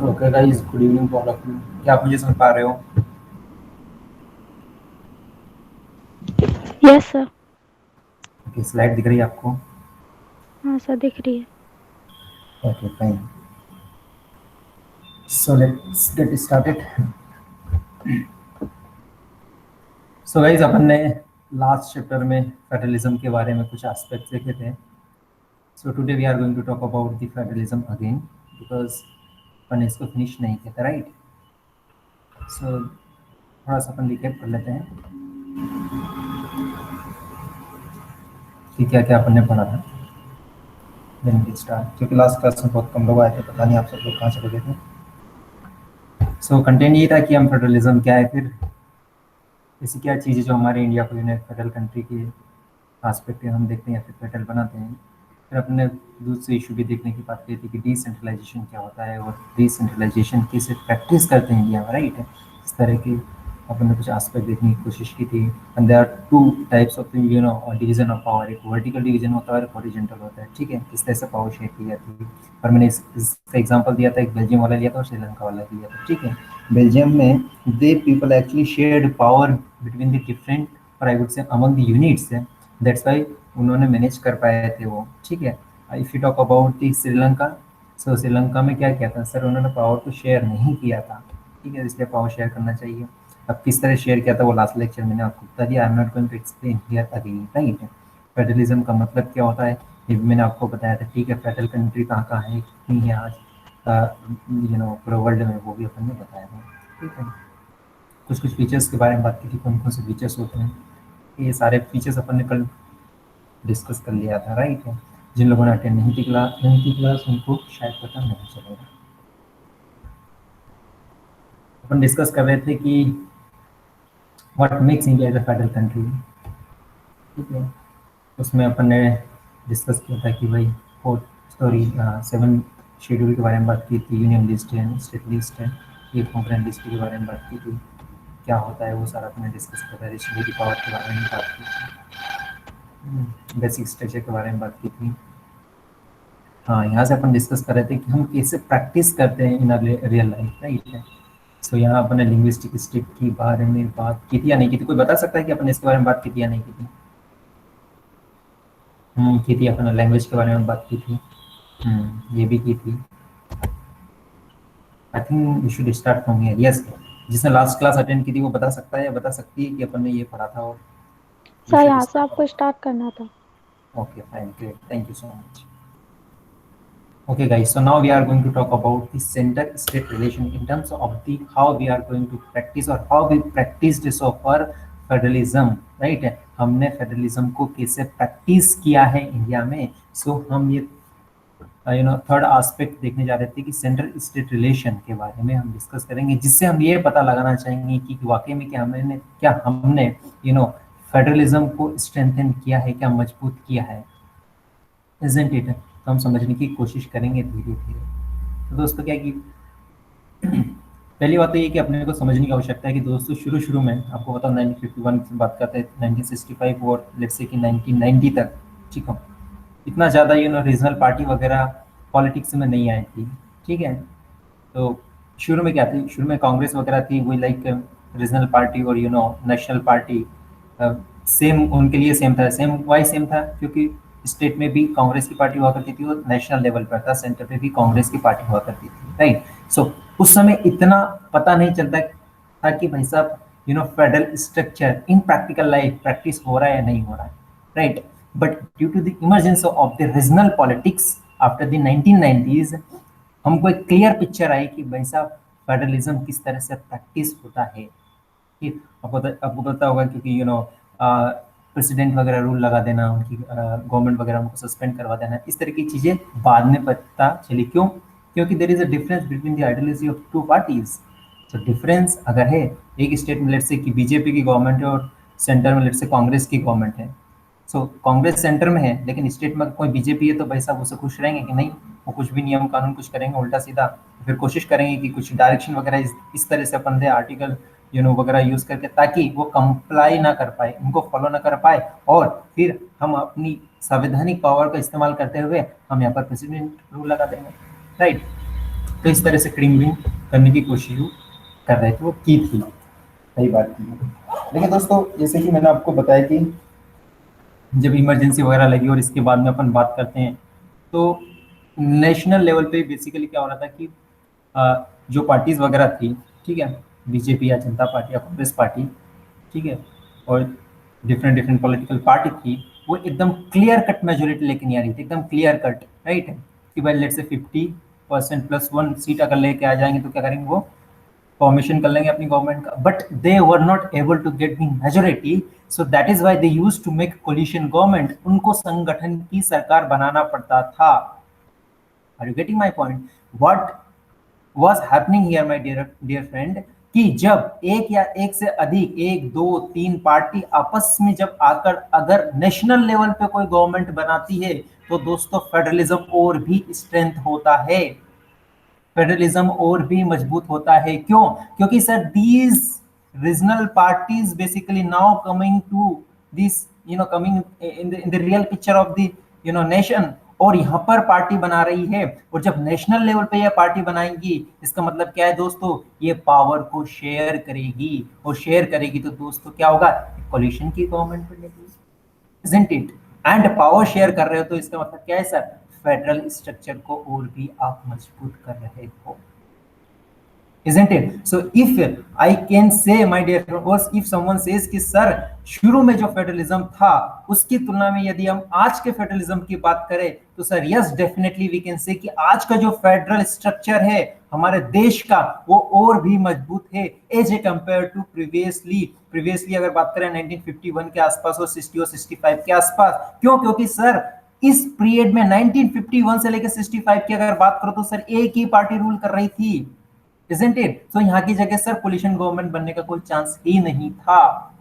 Okay guys, good evening to all of you. क्या आप मुझे सुन पा रहे हो? Yes sir. ओके, स्लाइड दिख रही है आपको? हाँ सर, दिख रही है। Okay fine. So let's get started. So guys, अपन ने लास्ट चैप्टर में फेडरलिज्म के बारे में कुछ एस्पेक्ट्स देखे थे। So today we are going to talk about the federalism again, because अपन इसको फिनिश नहीं किया था, राइट? सो थोड़ा सा अपन रिकैप कर लेते हैं कि क्या क्या अपन ने पढ़ा था। देन वी स्टार्ट, क्योंकि लास्ट क्लास में बहुत कम लोग आए थे, पता नहीं आप सब लोग कहाँ चले गए थे। सो कंटेंट ये था कि हम फेडरलिज्म क्या है, फिर ऐसी क्या चीज़ें जो हमारे इंडिया को यूनाइट फेडरल कंट्री के आस्पेक्ट हम देखते हैं या फिर फेडरल बनाते हैं। फिर अपने दूसरे इशू भी देखने की बात की थी कि डिसेंट्रलाइजेशन क्या होता है और डिसेंट्रलाइजेशन कैसे प्रैक्टिस करते हैं इंडिया में, राइट? इस तरह की अपन ने कुछ आस्पेक्ट देखने की कोशिश की थी। And there are two types of division of power. एक वर्टिकल डिवीजन होता है और हॉरिजॉन्टल होता है, ठीक है? किस तरह से पावर शेयर की जाती है। और मैंने इसका एग्जांपल दिया था, एक बेल्जियम वाला लिया था और श्रीलंका वाला लिया था, ठीक है? बेल्जियम में they people actually shared power between the different, और I would say among the units, that's why उन्होंने मैनेज कर पाए थे वो, ठीक है? If you talk about the Sri Lanka, so Sri Lanka में क्या किया था सर, उन्होंने पावर को शेयर नहीं किया था, ठीक है? इसलिए पावर शेयर करना चाहिए। अब किस तरह शेयर किया था वो लास्ट लेक्चर मैंने आपको बता दिया। I am not going to explain here again, right? Federalism का मतलब क्या होता है ये भी मैंने आपको बताया था, ठीक है? फेडरल कंट्री कहाँ कहाँ है, कितनी है आज पूरे वर्ल्ड में, वो भी अपन ने बताया था, ठीक है? कुछ कुछ फीचर्स के बारे में बात की थी, कौन कौन से फीचर्स होते हैं, ये सारे फीचर्स अपन ने कल डिस्कस कर लिया था, राइट है? जिन लोगों ने अटेंड नहीं की क्लास उनको शायद पता नहीं चलेगा। अपन डिस्कस कर रहे थे कि what makes India as a federal country, ठीक है? उसमें अपन ने डिस्कस किया था कि भाई फोर्थ सॉरी 7 शेड्यूल के बारे में बात की थी, यूनियन लिस्ट है, स्टेट लिस्ट है, ये कॉन्करेंट लिस्ट के बारे में बात की थी, क्या होता है वो सारा अपन ने डिस्कस किया था। रिस्ट्रिक्टिव पावर के बारे में बात की थी, बेसिक स्ट्रक्चर के बारे में बात की थी। हाँ, यहाँ से अपन डिस्कस कर रहे थे कि हम कैसे प्रैक्टिस करते हैं इन रियल लाइफ, राइट है? सो यहाँ अपन ने लिंग्विस्टिक स्टिक के बारे में बात की थी या नहीं की थी? कोई बता सकता है कि अपन ने इसके बारे में बात की थी या नहीं की थी? की थी, अपन ने लैंग्वेज के बारे में बात की थी। ये भी की थी। I think we should start from here. Yes, जिसने लास्ट क्लास अटेंड की थी वो बता सकता है या बता सकती है कि अपन ने ये पढ़ा था और वी सर, शुड यहाँ से स्टार्ट। आपको स्टार्ट करना था। Okay fine, great, thank you so much. Okay guys, so now we are going to talk about the center state relation in terms of the how we are going to practice or how we practiced so far federalism, right है? हमने federalism को कैसे practice किया है India में। सो हम ये third aspect देखने जा रहे थे कि सेंट्रल स्टेट रिलेशन के बारे में हम डिस्कस करेंगे, जिससे हम ये पता लगाना चाहेंगे कि वाकई में क्या हमने फेडरलिज्म को स्ट्रेंथन किया है, क्या मजबूत किया है, इजंट इट? तो हम समझने की कोशिश करेंगे धीरे धीरे। तो दोस्तों क्या है कि पहली बात तो ये कि अपने को समझने की आवश्यकता है कि दोस्तों शुरू शुरू में आपको बताओ 1951 से बात करते हैं, 1965 और लेट्स से कि 1990 तक, ठीक है? इतना ज़्यादा रीजनल पार्टी वगैरह पॉलिटिक्स में नहीं आई थी, ठीक है? तो शुरू में क्या थी, शुरू में कांग्रेस वगैरह थी, वही लाइक रीजनल पार्टी और नेशनल पार्टी सेम उनके लिए सेम था। सेम वाई सेम था क्योंकि स्टेट में भी कांग्रेस की पार्टी हुआ करती थी और नेशनल लेवल पर था, सेंटर पे भी कांग्रेस की पार्टी हुआ करती थी, राइट? सो उस समय इतना पता नहीं चलता था कि भाई साहब federal structure in practical life practice हो रहा है या नहीं हो रहा है, right? But due to the emergence of the regional politics after the 1990s, हमको एक क्लियर पिक्चर आई कि भाई साहब फेडरलिज्म किस तरह से प्रैक्टिस होता है। कि आपको पता होगा क्योंकि प्रेसिडेंट वगैरह रूल लगा देना, उनकी गवर्नमेंट वगैरह उनको सस्पेंड करवा देना, इस तरह की चीज़ें बाद में पता चली। क्यों? क्योंकि there is a difference between the ideology of two parties. तो डिफरेंस अगर है, एक स्टेट में लेट्स से कि बीजेपी की गवर्नमेंट है और सेंटर में लेट्स से कांग्रेस की गवर्नमेंट है। सो कांग्रेस सेंटर में है लेकिन स्टेट में कोई बीजेपी है, तो भाई साहब उससे खुश रहेंगे कि नहीं? वो कुछ भी नियम कानून कुछ करेंगे उल्टा सीधा, फिर कोशिश करेंगे कि कुछ डायरेक्शन वगैरह इस तरह से अपन दे आर्टिकल वगैरह यूज करके, ताकि वो कंप्लाई ना कर पाए, उनको फॉलो ना कर पाए, और फिर हम अपनी संवैधानिक पावर का इस्तेमाल करते हुए हम यहाँ पर प्रेसिडेंट रूल लगा देंगे, राइट? तो इस तरह से क्रीम विन करने की कोशिश वो कर रहे थे, वो की थी, सही बात की। देखिए दोस्तों, जैसे कि मैंने आपको बताया कि जब इमरजेंसी वगैरह लगी और इसके बाद में अपन बात करते हैं, तो नेशनल लेवल पे बेसिकली क्या हो रहा था कि जो पार्टीज वगैरह थी, ठीक है, बीजेपी या जनता पार्टी या कांग्रेस पार्टी, ठीक है, और डिफरेंट डिफरेंट पॉलिटिकल पार्टी थी, वो एकदम क्लियर कट मेजोरिटी लेके नहीं आ रही थी, एकदम क्लियर कट, राइट, कि भाई लेट से 50% प्लस वन सीट अगर लेके आ जाएंगे तो क्या करेंगे, वो फॉर्मेशन कर लेंगे अपनी गवर्नमेंट का, but they were not able to get the majority, so that is why they used to make coalition government, उनको संगठन की सरकार बनाना पड़ता था। Are you getting my point? What was happening here my dear dear friend, कि जब एक या एक से अधिक, एक दो तीन पार्टी आपस में जब आकर अगर नेशनल लेवल पे कोई गवर्नमेंट बनाती है, तो दोस्तों फेडरलिज्म और भी स्ट्रेंथ होता है, फेडरलिज्म और भी मजबूत होता है। क्यों? क्योंकि sir these regional parties basically now coming to this, coming in the real picture of the nation, और यहाँ पर पार्टी बना रही है, और जब नेशनल लेवल पे ये पार्टी बनाएंगी, इसका मतलब क्या है दोस्तों, ये पावर को शेयर करेगी, और शेयर करेगी तो दोस्तों क्या होगा, कोलिशन की गवर्नमेंट बनेगी, isn't it? And power share कर रहे हो तो इसका मतलब क्या है सर, फेडरल स्ट्रक्चर को और भी आप मजबूत कर रहे हो, isn't it? So if I can say, my dear friends, if someone says कि सर शुरू में जो फेडरलिज्म था उसकी तुलना में यदि हम आज के फेडरलिज्म की बात करें, तो sir yes definitely we can say कि आज का जो फेडरल स्ट्रक्चर है हमारे देश का, वो और भी मजबूत है as a compare to previously अगर बात करें 1951 के आसपास और 60 और 65 के आसपास। क्यों? क्योंकि सर इस पीरियड में 1951 से लेकर 65 की अगर बात करो तो सर एक ही पार्टी रूल कर रही थी, isn't it? तो यहाँ की जगह सर कोलिशन गवर्नमेंट बनने का कोई चांस ही नहीं था।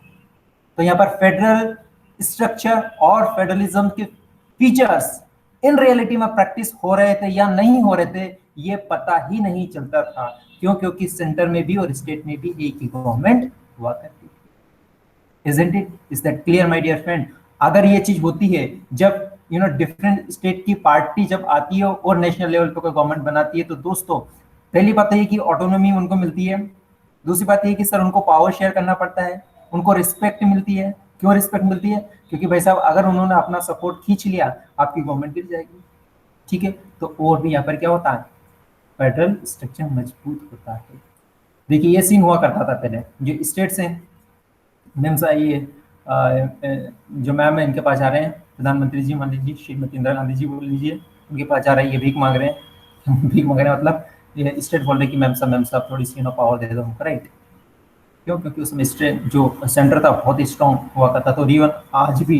तो यहाँ पर फेडरल स्ट्रक्चर और फेडरलिज्म के फीचर्स इन रियलिटी में प्रैक्टिस हो रहे थे या नहीं हो रहे थे, ये पता ही नहीं चलता था। क्यों? क्योंकि सेंटर में भी और स्टेट में भी एक ही गवर्नमेंट हुआ करती थी, isn't it? Is that clear, my dear friend? अगर ये चीज होती है, जब डिफरेंट स्टेट की पार्टी जब आती है और नेशनल लेवल पे कोई गवर्नमेंट बनाती है, तो दोस्तों पहली बात है कि ऑटोनॉमी उनको मिलती है, दूसरी बात ये कि सर उनको पावर शेयर करना पड़ता है, उनको रिस्पेक्ट मिलती है। क्यों रिस्पेक्ट मिलती है? क्योंकि भाई साहब अगर उन्होंने अपना सपोर्ट खींच लिया, आपकी गवर्नमेंट गिर जाएगी, ठीक है। तो और भी यहाँ पर क्या होता है, फेडरल स्ट्रक्चर मजबूत होता है। देखिए ये सीन हुआ करता था पहले, जो स्टेट्स हैं, मैम साहब ये जो मैम है इनके पास जा रहे हैं, प्रधानमंत्री जी मान लीजिए, श्रीमती इंदिरा गांधी जी बोल लीजिए, उनके पास जा रहे हैं, ये भीख मांग रहे हैं भीख मांग रहे हैं, मतलब ये स्टेट बोल रहे कि मैम साहब थोड़ी सी पावर दे दो हमको, राइट। क्यों? क्योंकि उसमें स्टेट जो सेंटर था बहुत स्ट्रॉन्ग हुआ करता, तो इवन आज भी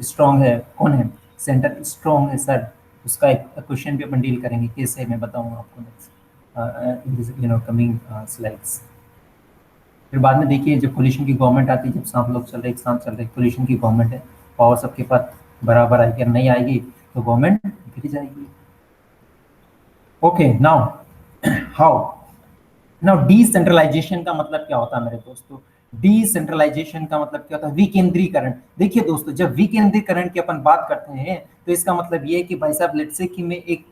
स्ट्रॉन्ग है। कौन है? सेंटर स्ट्रॉन्ग है सर। उसका एक क्वेश्चन भी अपन डील करेंगे, कैसे मैं बताऊंगा आपको नेक्स्ट कमिंग स्लाइड्स। फिर बाद में देखिए जब कोलिशन की गवर्नमेंट आती है, जब सात लोग चल रहे एक साथ चल रहे, कोलिशन की गवर्नमेंट है, पावर सबके पास बराबर आएगी, अगर नहीं आएगी तो गवर्नमेंट गिर जाएगी। Okay, now how, now decentralization का मतलब क्या होता है मेरे दोस्तों? डिसेंट्रलाइजेशन का मतलब क्या होता है? विकेंद्रीकरण। देखिए दोस्तों, जब विकेंद्रीकरण की अपन बात करते हैं तो इसका मतलब ये है कि भाई साहब लेट्स से कि मैं एक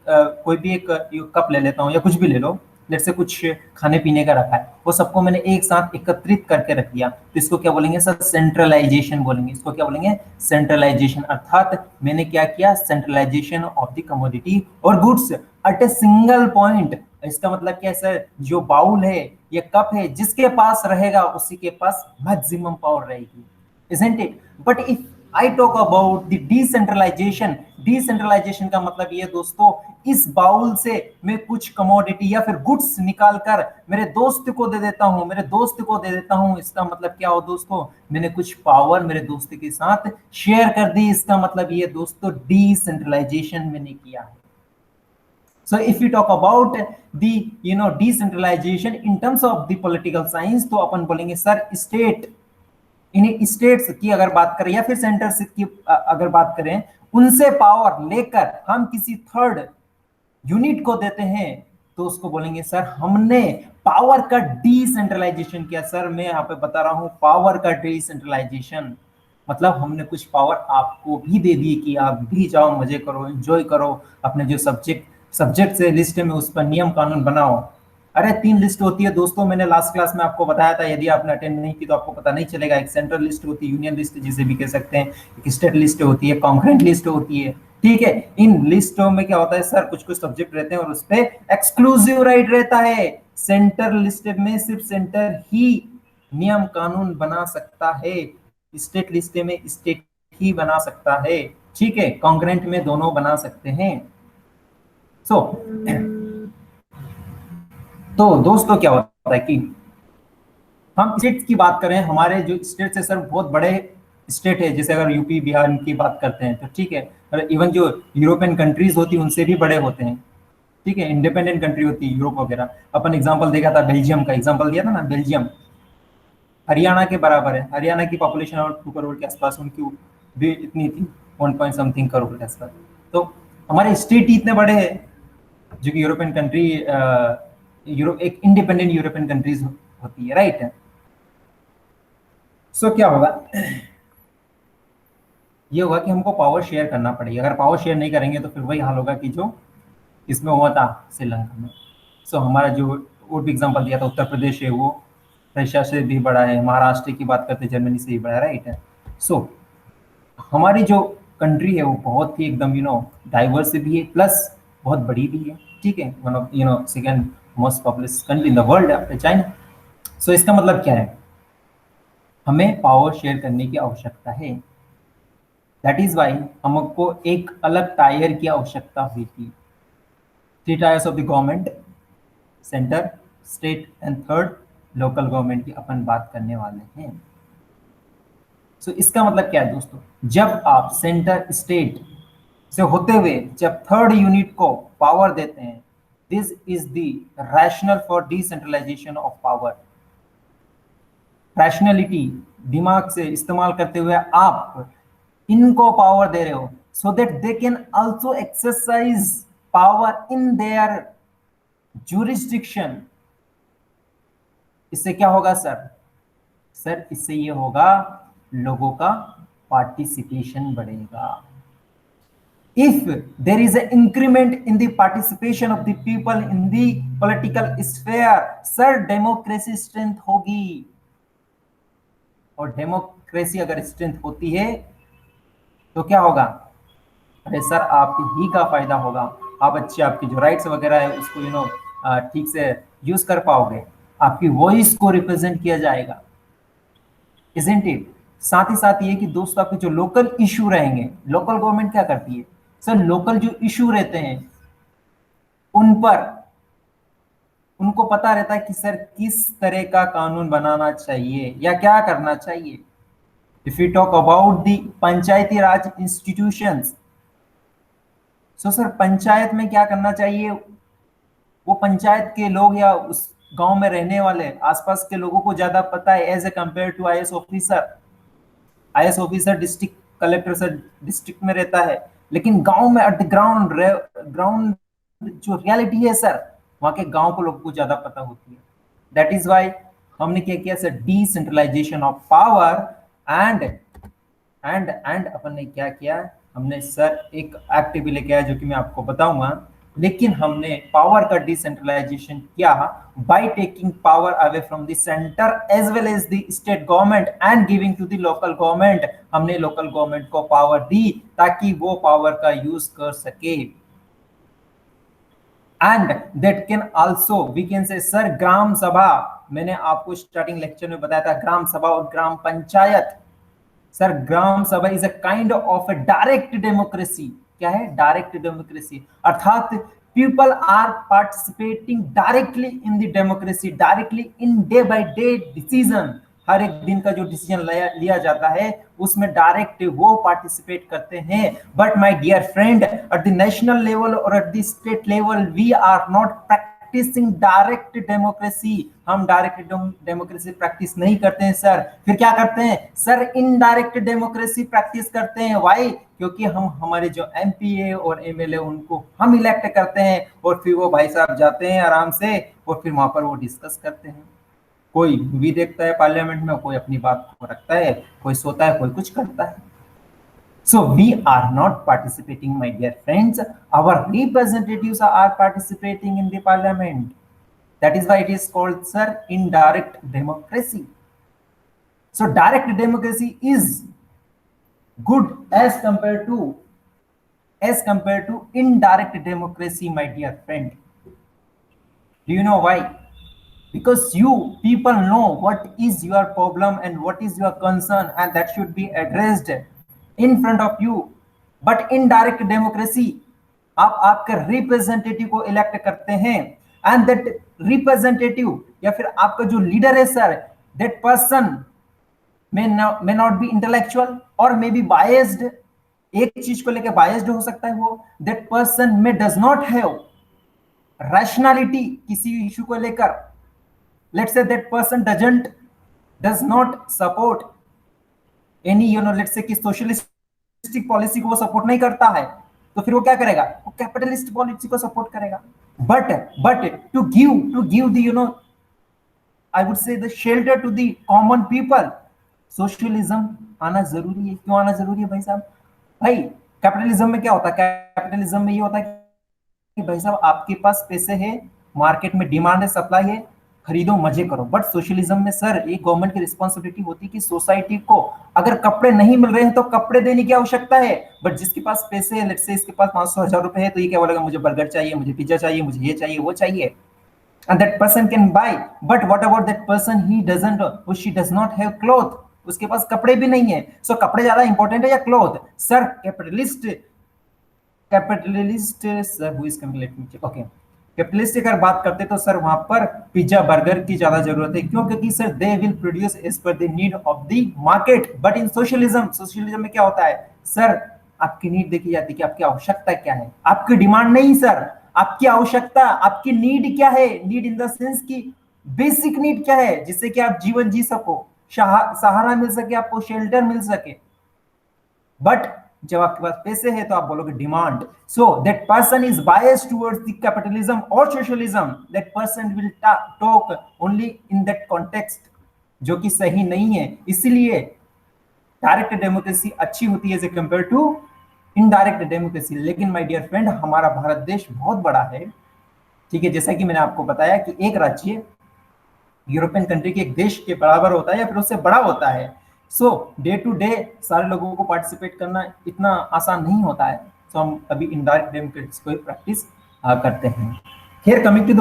कोई भी एक कप ले लेता हूँ या कुछ भी ले लो, लेट्स से कुछ खाने पीने का रखा है, वो सबको मैंने एक साथ एकत्रित करके रख दिया, तो इसको क्या बोलेंगे सर? सेंट्रलाइजेशन बोलेंगे। इसको क्या बोलेंगे? सेंट्रलाइजेशन। अर्थात मैंने क्या किया? सेंट्रलाइजेशन ऑफ द कमोडिटी और goods at a single point. इसका मतलब क्या है सर? जो बाउल है, ये कप है, जिसके पास रहेगा उसी के पास मैक्सिमम पावर रहेगी, isn't it? But if I talk about the decentralization, decentralization का मतलब ये दोस्तों, इस बाउल से मैं कुछ कमोडिटी या फिर गुड्स निकाल कर मेरे दोस्त को दे देता हूं, इसका मतलब क्या हो दोस्तों? मैंने कुछ पावर मेरे दोस्त के साथ शेयर कर दी, इसका मतलब ये दोस्तों डिसेंट्रलाइजेशन मैंने किया है। So if we talk about the decentralization in terms of the political science, तो अपन बोलेंगे सर स्टेट, इन स्टेट्स की अगर बात करें या फिर सेंटर की अगर बात करें, उनसे पावर लेकर हम किसी थर्ड यूनिट को देते हैं, तो उसको बोलेंगे सर हमने पावर का डिसेंट्रलाइजेशन किया। सर मैं यहाँ पे बता रहा हूं, पावर का डिसेंट्रलाइजेशन मतलब हमने कुछ पावर आपको भी दे दी कि आप भी जाओ, मजे करो, एंजॉय करो, अपने जो सब्जेक्ट सब्जेक्ट से लिस्ट में उस पर नियम कानून बनाओ। अरे 3 लिस्ट होती है दोस्तों, मैंने लास्ट क्लास में आपको बताया था, यदि आपने अटेंड नहीं की तो आपको पता नहीं चलेगा। एक सेंट्रल लिस्ट होती है, यूनियन लिस्ट जिसे भी कह सकते हैं, एक स्टेट लिस्ट होती है, कॉन्करेंट लिस्ट होती है। ठीक है, इन लिस्टों में क्या होता है सर, कुछ कुछ सब्जेक्ट रहते हैं और उस पर एक्सक्लूसिव राइट रहता है। सेंटर लिस्ट में सिर्फ सेंटर ही नियम कानून बना सकता है, स्टेट लिस्ट में स्टेट ही बना सकता है। ठीक है, कॉन्करेंट में दोनों बना सकते हैं। सो तो दोस्तों क्या होता है कि हम स्टेट की बात करें, हमारे जो स्टेट है सर बहुत बड़े स्टेट है, जैसे अगर यूपी बिहार की बात करते हैं तो ठीक है, और इवन जो यूरोपियन कंट्रीज होती है उनसे भी बड़े होते हैं। ठीक है, इंडिपेंडेंट कंट्री होती है यूरोप वगैरह। अपन एग्जांपल देखा था, बेल्जियम का एग्जांपल दिया था ना, बेल्जियम हरियाणा के बराबर है। हरियाणा की पॉपुलेशन और 2 करोड़ के आसपास, उनकी भी इतनी थी, 1 पॉइंट समथिंग करोड़ के आसपास। तो हमारे स्टेट ही इतने बड़े हैं, जो कि यूरोपियन कंट्री, यूरोप एक इंडिपेंडेंट यूरोपियन कंट्रीज होती है, राइट। सो क्या होगा, ये होगा कि हमको पावर शेयर करना पड़ेगा। अगर पावर शेयर नहीं करेंगे तो फिर वही हाल होगा कि जो इसमें हुआ था श्रीलंका में। सो हमारा जो और भी एग्जांपल दिया था, उत्तर प्रदेश है वो रशिया से भी बड़ा है, महाराष्ट्र की बात करते जर्मनी से भी बड़ा है, राइट है। सो हमारी जो कंट्री है वो बहुत ही एकदम डाइवर्स भी है, प्लस बहुत बड़ी भी है। ठीक है, one of second most populous country in the world after China. So इसका मतलब क्या है, हमें पावर शेयर करने की आवश्यकता है। दैट इज वाई हमको एक अलग टायर की आवश्यकता हुई थी। 3 tyres of the government, centre, state and third local government की अपन बात करने वाले हैं। सो इसका मतलब क्या है दोस्तों, जब आप सेंटर स्टेट से होते हुए जब थर्ड यूनिट को पावर देते हैं, this is the rational for decentralization of power. Rationality, दिमाग से इस्तेमाल करते हुए आप इनको पावर दे रहे हो, so that they can also exercise power in their jurisdiction. इससे क्या होगा सर, सर इससे ये होगा, लोगों का पार्टिसिपेशन बढ़ेगा। If there is an increment in the participation of the people in the political sphere, sir democracy strength होगी। और डेमोक्रेसी अगर स्ट्रेंथ होती है तो क्या होगा, अरे सर आप ही का फायदा होगा। आप अच्छे, आपकी जो राइट्स वगैरह है उसको ठीक से यूज कर पाओगे, आपकी वॉइस को रिप्रेजेंट किया जाएगा, इजंट इट। साथ ही साथ ये कि दोस्तों आपके जो लोकल इशू रहेंगे, लोकल गवर्नमेंट क्या करती है सर, लोकल जो इशू रहते हैं उन पर उनको पता रहता है कि सर किस तरह का कानून बनाना चाहिए या क्या करना चाहिए। If you talk about the Panchayati Raj institutions, so sir panchayat में क्या करना चाहिए, वो पंचायत के लोग या उस गांव में रहने वाले आसपास के लोगों को ज्यादा पता है as a compare to IAS officer. IAS officer district collector sir district में रहता है, लेकिन गांव में एट द ग्राउंड ग्राउंड जो रियलिटी है सर, वहां के गांव को लोगों को ज्यादा पता होती है। दैट इज वाई हमने क्या किया sir, decentralization of power. And अपन ने क्या किया, हमने सर एक एक्ट भी लेके आया जो कि मैं आपको बताऊंगा। लेकिन हमने पावर का डिसेंट्रलाइजेशन किया by taking power away from the centre as well as the state government and giving to the local government. हमने लोकल गवर्नमेंट को पावर दी ताकि वो पावर का यूज कर सके। And that can also we can say sir gram sabha, मैंने आपको स्टार्टिंग लेक्चर में बताया था ग्राम सभा और ग्राम panchayat. Sir gram sabha is a kind of a direct democracy. क्या है, डायरेक्ट डेमोक्रेसी, अर्थात people are participating directly in the democracy, directly in day by day decision. हर एक दिन का जो डिसीजन लिया जाता है उसमें डायरेक्ट वो पार्टिसिपेट करते हैं। But my dear friend, at the national level और at the state level we are not practising direct democracy. हम डायरेक्ट डेमोक्रेसी प्रैक्टिस नहीं करते हैं सर। फिर क्या करते हैं सर, इनडायरेक्ट डेमोक्रेसी प्रैक्टिस करते हैं। व्हाई, क्योंकि हम हमारे जो एमपीए और एमएलए उनको हम इलेक्ट करते हैं और फिर वो भाई साहब जाते हैं आराम से और फिर वहां पर वो डिस्कस करते हैं। कोई भी देखता है पार्लियामेंट में, कोई अपनी बात को रखता है, कोई सोता है, कोई कुछ करता है। So we are not participating, my dear friends. Our representatives are participating in the parliament. That is why it is called, sir, indirect democracy. So direct democracy is good as compared to indirect democracy, my dear friend. Do you know why? Because you people know what is your problem and what is your concern, and that should be addressed in front of you. But indirect democracy, आप आपके representative को elect करते हैं, and that representative या फिर आपका जो leader है sir, that person may not be intellectual or may be biased. एक चीज को लेकर बायस्ड हो सकता है वो. दैट पर्सन में डज नॉट हैव रैशनैलिटी किसी इशू को लेकर. Let's say that person does not support any, let's say कि सोशलिस्टिक पॉलिसी को वो सपोर्ट नहीं करता है, तो फिर वो क्या करेगा? वो कैपिटलिस्ट पॉलिसी को सपोर्ट करेगा. But to give the I would say the shelter to the common people, socialism आना जरूरी है. क्यों आना जरूरी है भाई साहब? भाई कैपिटलिज्म में क्या होता है? कैपिटलिज्म में ये होता है कि भाई साहब आपके पास पैसे है, मार्केट में डिमांड है, सप्लाई है, खरीदो मजे करो. बट सोशलिज्म में सर एक गवर्नमेंट की रिस्पॉन्सिबिलिटी होती है कि सोसाइटी को अगर कपड़े नहीं मिल रहे हैं तो कपड़े देने की आवश्यकता है. बट जिसके पास पैसे है, लेट्स से इसके पास 500,000 रुपए है, तो ये क्या बोलेगा? मुझे बर्गर चाहिए, मुझे पिज्जा चाहिए, मुझे ये चाहिए, वो चाहिए. And that person can buy. But what about that person, he doesn't or she does not have cloth? उसके पास कपड़े भी नहीं है. सो कपड़े ज्यादा इंपॉर्टेंट है या cloth? Sir capitalist sir who is capitalist, okay, capitalist अगर बात करते तो सर वहां पर पिज्जा बर्गर की ज्यादा जरूरत है. क्यों? क्योंकि sir they will produce as per the need of the market. But in socialism में क्या होता है सर? आपकी नीड देखी जाती है कि आपकी आवश्यकता क्या है, आपकी डिमांड नहीं सर, आपकी आवश्यकता, आपकी नीड क्या है. नीड इन द सेंस की बेसिक नीड क्या है, जिससे कि आप जीवन जी सको, सहारा मिल सके, आपको शेल्टर मिल सके. बट जब आपके पास पैसे है तो आप बोलोगे demand. So that person is biased towards the capitalism और socialism. That person will talk only in that context, जो कि सही नहीं है. इसलिए डायरेक्ट डेमोक्रेसी अच्छी होती है as a compare to indirect democracy. लेकिन माय डियर फ्रेंड, हमारा भारत देश बहुत बड़ा है, ठीक है. जैसा कि मैंने आपको बताया कि एक राज्य यूरोपियन कंट्री के एक देश के बराबर होता है या फिर उससे बड़ा होता है. सो डे टू डे सारे लोगों को पार्टिसिपेट करना इतना आसान नहीं होता है. सो हम अभी इनडायरेक्ट डेमोक्रेसी को प्रैक्टिस करते हैं. Here coming to